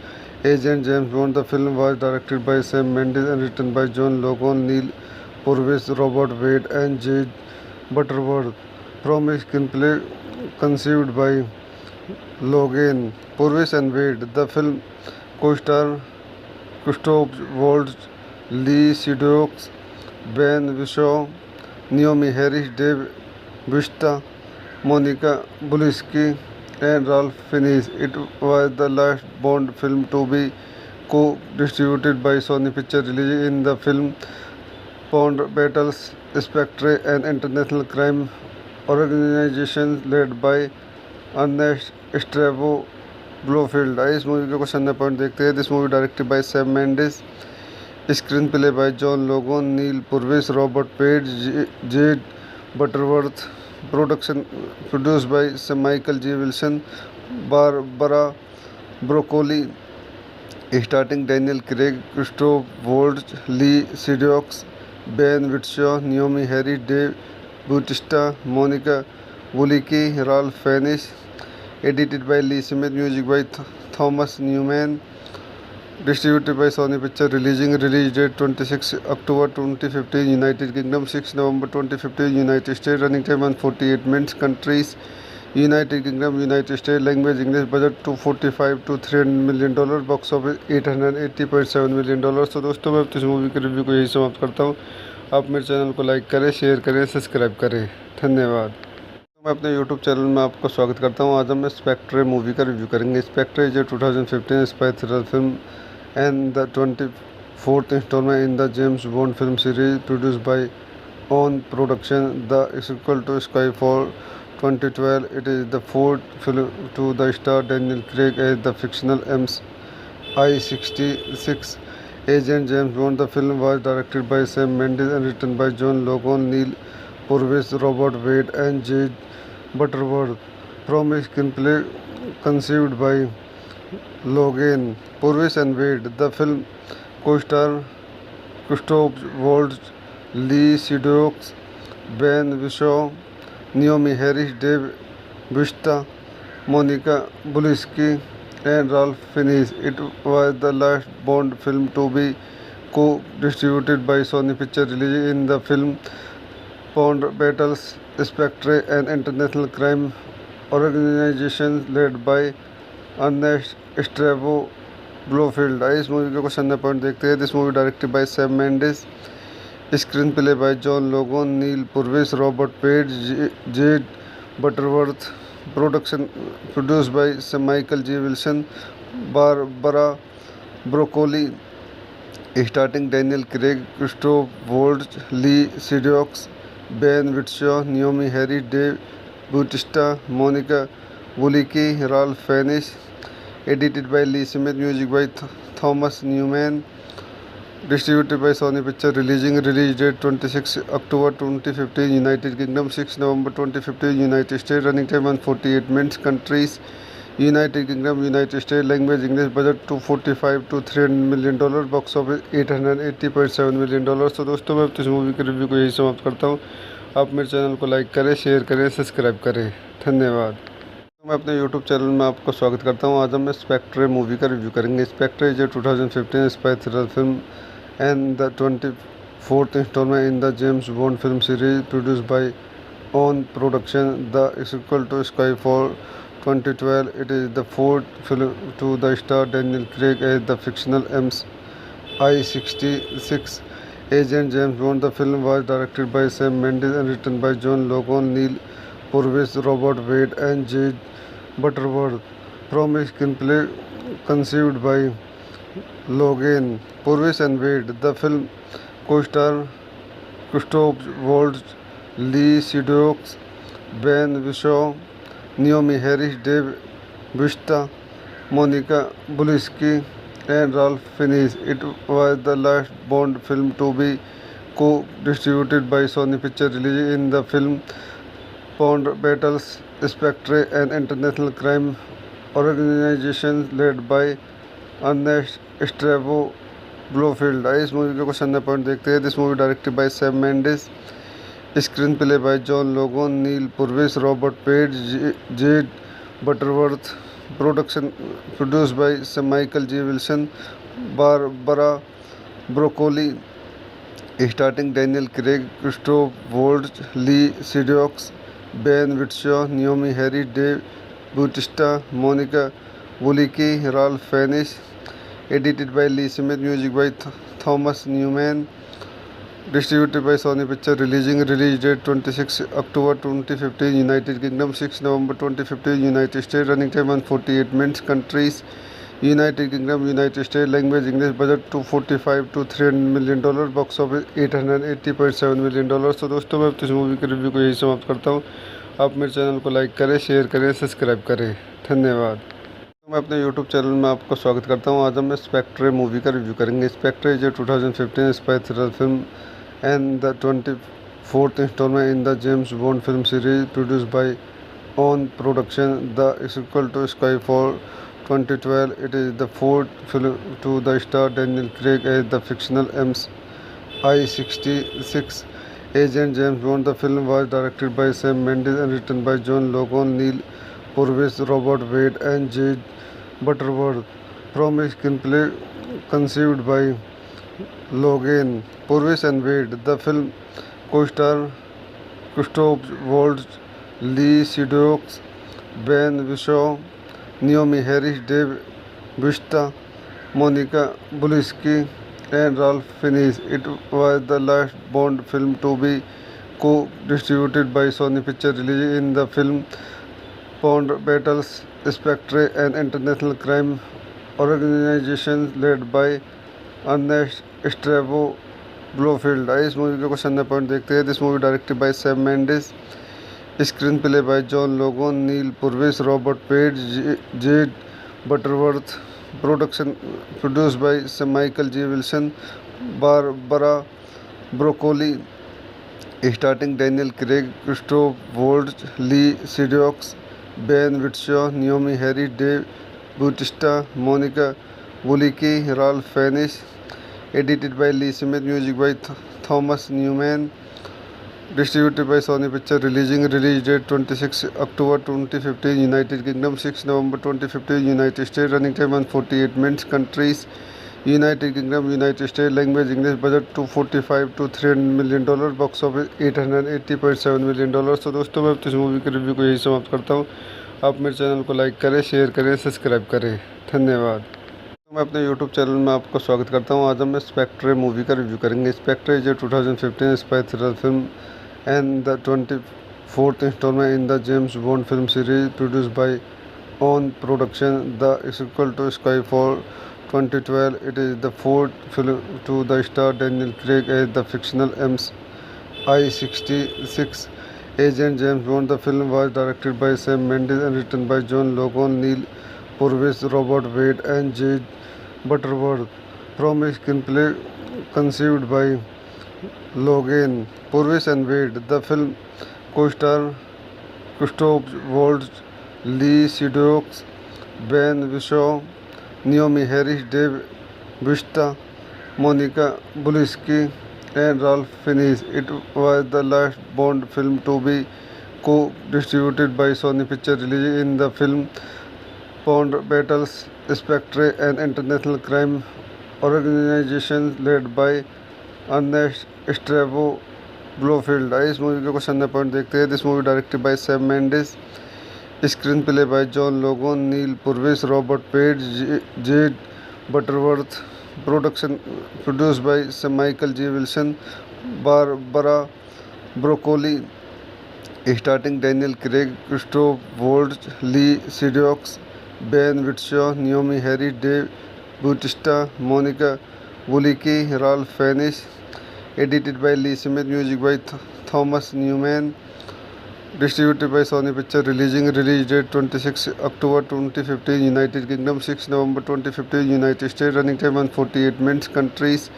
Agent James Bond. The film was directed by Sam Mendes and written by John Logan, Neil Purvis, Robert Wade, and J. Butterworth. From a screenplay conceived by Logan, Purvis, and Wade, the film co-star Christoph Waltz, Lee Sedok, Ben Whishaw, Naomi Harris, Dave Bautista, Monica Lewinsky, and Ralph Fiennes. It was the last Bond film to be co-distributed by Sony Pictures, releasing in the film Bond battles Spectre, an international crime organization led by Ernest Estevo Blofeld. इस movie के question point देखते हैं. This movie directed by Sam Mendes, screen play by John Logan, Neal Purvis, Robert Page, Jez Butterworth. Production produced by Sir Michael G. Wilson, Barbara Broccoli, starting Daniel Craig, Christoph Waltz, Lee Sedux, Ben Whishaw, Naomi Harris, Dave Bautista, Monica Bellucci, Ralph Fiennes. Edited by Lee Smith, music by Thomas Newman. Distributed by Sony Pictures. Release date 26 October 2015, United Kingdom, 6 November 2015, United States. Running time 148 minutes. Countries: United Kingdom, United States. Language English. Budget $245 to $300 million. Box office $880.7 million. तो दोस्तों मैं इस movie के review को यही समाप्त करता हूँ। आप मेरे चैनल को लाइक करें, शेयर करें, सब्सक्राइब करें। धन्यवाद। मैं अपने यूट्यूब चैनल में आपको स्वागत करता हूं। आज हम स्पेक्ट्रे मूवी का रिव्यू करेंगे। Spectre is a 2015 spy thriller film and the 24th instalment in the James Bond film series produced by on production, the sequel to Skyfall 2012. It is the fourth film to the star Daniel Craig as the fictional MI66 agent James Bond. The film was directed by Sam Mendes and written by John Logan, Neil Purvis, Robert Wade and J. Butterworth. From a screenplay conceived by Logan, Purvis and Wade. The film co-star Christoph Waltz, Lee Sedux, Ben Whishaw, Naomi Harris, Dave Bautista, Monica Bellucci and Ralph Fiennes. It was the last Bond film to be co-distributed by Sony Pictures. Released in the film Bond battles Spectre, an international crime organization led by Ernest Stavro Blofeld. इस movie के question number point देखते हैं। This movie directed by Sam Mendes, screen play by John Logan, Neal Purvis, Robert Wade, Jez Butterworth. Production produced by sir Michael G Wilson, Barbara Broccoli, starting Daniel Craig, Christoph Waltz, Lea Seydoux, Ben Whishaw, Naomi Harris, Dave Bautista, Monica Bellucci, Ralph Fiennes. Edited by Lee Smith, music by Thomas Newman. Distributed by Sony Pictures. Release date 26 October 2015, United Kingdom, 6 November 2015, United States. Running time 148 minutes. Countries: United Kingdom, United States. Language English. Budget $245 to $300 million. Box office $880.7 million. तो दोस्तों मैं इस movie के review को यही समाप्त करता हूँ। आप मेरे चैनल को लाइक करें, शेयर करें, सब्सक्राइब करें। धन्यवाद। मैं अपने यूट्यूब चैनल में आपको स्वागत करता हूँ। आज हम स्पेक्ट्रे मूवी का रिव्यू करेंगे। Spectre is a 2015 spy thriller film and the 24th instalment in the James Bond film series produced by on production, the sequel to Skyfall 2012. It is the fourth film to the star Daniel Craig as the fictional MI66 agent James Bond. The film was directed by Sam Mendes and written by John Logan, Neil Purvis, Robert Wade and J. Butterworth. From a screenplay conceived by Logan, Purvis and Wade. The film co-star Christoph Waltz, Lee Sedux, Ben Whishaw, Naomi Harris, Dave Bautista, Monica Bellucci and Ralph Fiennes. It was the last Bond film to be co-distributed by Sony Pictures. Released in the film Bond battles Spectre, an international crime organization led by Ernest Stavro Blofeld. इस movie के question number point देखते हैं। This movie directed by Sam Mendes, screen play by John Logan, Neal Purvis, Robert Wade, Jez Butterworth. Production produced by sir Michael G Wilson, Barbara Broccoli, starting Daniel Craig, Christoph Waltz, Lea Seydoux, Ben Whishaw, Naomi Harris, Dave Bautista, Monica Bellucci, Ralph Fiennes. Edited by Lee Smith, music by Thomas Newman. Distributed by Sony Pictures. Release date 26 October 2015, United Kingdom, 6 November 2015, United States. Running time 148 minutes. Countries: United Kingdom, United States. Language English. Budget $245 to $300 million. Box office $880.7 million. तो दोस्तों मैं इस movie के review को यही समाप्त करता हूँ। आप मेरे चैनल को लाइक करें, शेयर करें, सब्सक्राइब करें। धन्यवाद। मैं अपने YouTube चैनल में आपको स्वागत करता हूँ। आज हम स्पेक्ट्रे मूवी का रिव्यू करेंगे। Spectre is a 2015 spy thriller film and the fourth installment in the James Bond film series produced by ON Production. The sequel to Skyfall 2012. It is the fourth film to the star Daniel Craig as the fictional MI66 agent James Bond. The film was directed by Sam Mendes and written by John Logan, Neil Purvis, Robert Wade, and J. Butterworth. From a screenplay conceived by Logan, Purvis, and Wade, the film co-star Christoph Waltz, Lee Sedok, Ben Whishaw, Naomi Harris, Dave Bautista, Monica Lewinsky, and Ralph Fiennes. It was the last Bond film to be co-distributed by Sony Pictures, releasing in the film Bond battles Spectre, an international crime organization led by Ernest Stavro Blofeld. इस movie के question point देखते हैं। This movie directed by Sam Mendes, screen play by John Logan, Neal Purvis, Robert Page, Jez Butterworth, production produced by Michael G Wilson, Barbara Broccoli, starting Daniel Craig, Christoph Waltz, Lea Seydoux, Ben Whishaw, Naomi Harry, Dave Bautista, Monica Bellucci, Ralph Fiennes. Edited by Lee Smith, music by Thomas Newman, distributed by Sony Pictures, release date 26 October 2015, United Kingdom, 6 November 2015, United States, running time 148 minutes, countries United Kingdom, United States, language English, budget $245 to $300 million, box office $880.7 million। तो दोस्तों मैं इस movie के review को यही समाप्त करता हूँ। आप मेरे चैनल को लाइक करें, शेयर करें, सब्सक्राइब करें। धन्यवाद। मैं अपने YouTube चैनल में आपको स्वागत करता हूं। आज हम स्पेक्ट्रे मूवी का रिव्यू करेंगे। Spectre is a 2015 spy thriller film and the 24th instalment in the James Bond film series produced by ON production. The sequel to Skyfall 2012। It is the fourth film to the star Daniel Craig as the fictional MI66 agent James Bond. The film was directed by Sam Mendes and written by John Logan, Neil Purvis, Robert Wade, and J. Butterworth. From a screenplay conceived by Logan, Purvis, and Wade, the film co-star Christoph Waltz, Lee Sedok, Ben Whishaw, Naomi Harris, Dave Bautista, Monica Lewinsky, and Ralph Fiennes. It was the last Bond film to be co-distributed by Sony Pictures, releasing in the film Bond battles Spectre, an international crime organization led by Ernest Stavro Blofeld. इस movie के question point देखते हैं। This movie directed by Sam Mendes, screen play by John Logan, Neal Purvis, Robert Page, Jez Butterworth, production produced by Michael G Wilson, Barbara Broccoli, starting Daniel Craig, Christoph Waltz, Lea Seydoux, Ben Whishaw, Naomi Harry, Dave Bautista, Monica Bellucci, Ralph Fiennes. Edited by Lee Smith, music by Thomas Newman, distributed by Sony Pictures, release date 26 October 2015, United Kingdom, 6 November 2015, United States, running time 148 minutes, countries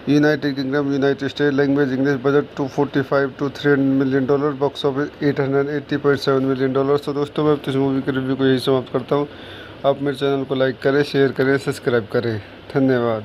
United Kingdom, United States, language English, budget $245 to $300 million, box office $880.7 million। तो दोस्तों मैं इस movie के review को यही समाप्त करता हूँ। आप मेरे चैनल को लाइक करें, शेयर करें, सब्सक्राइब करें। धन्यवाद।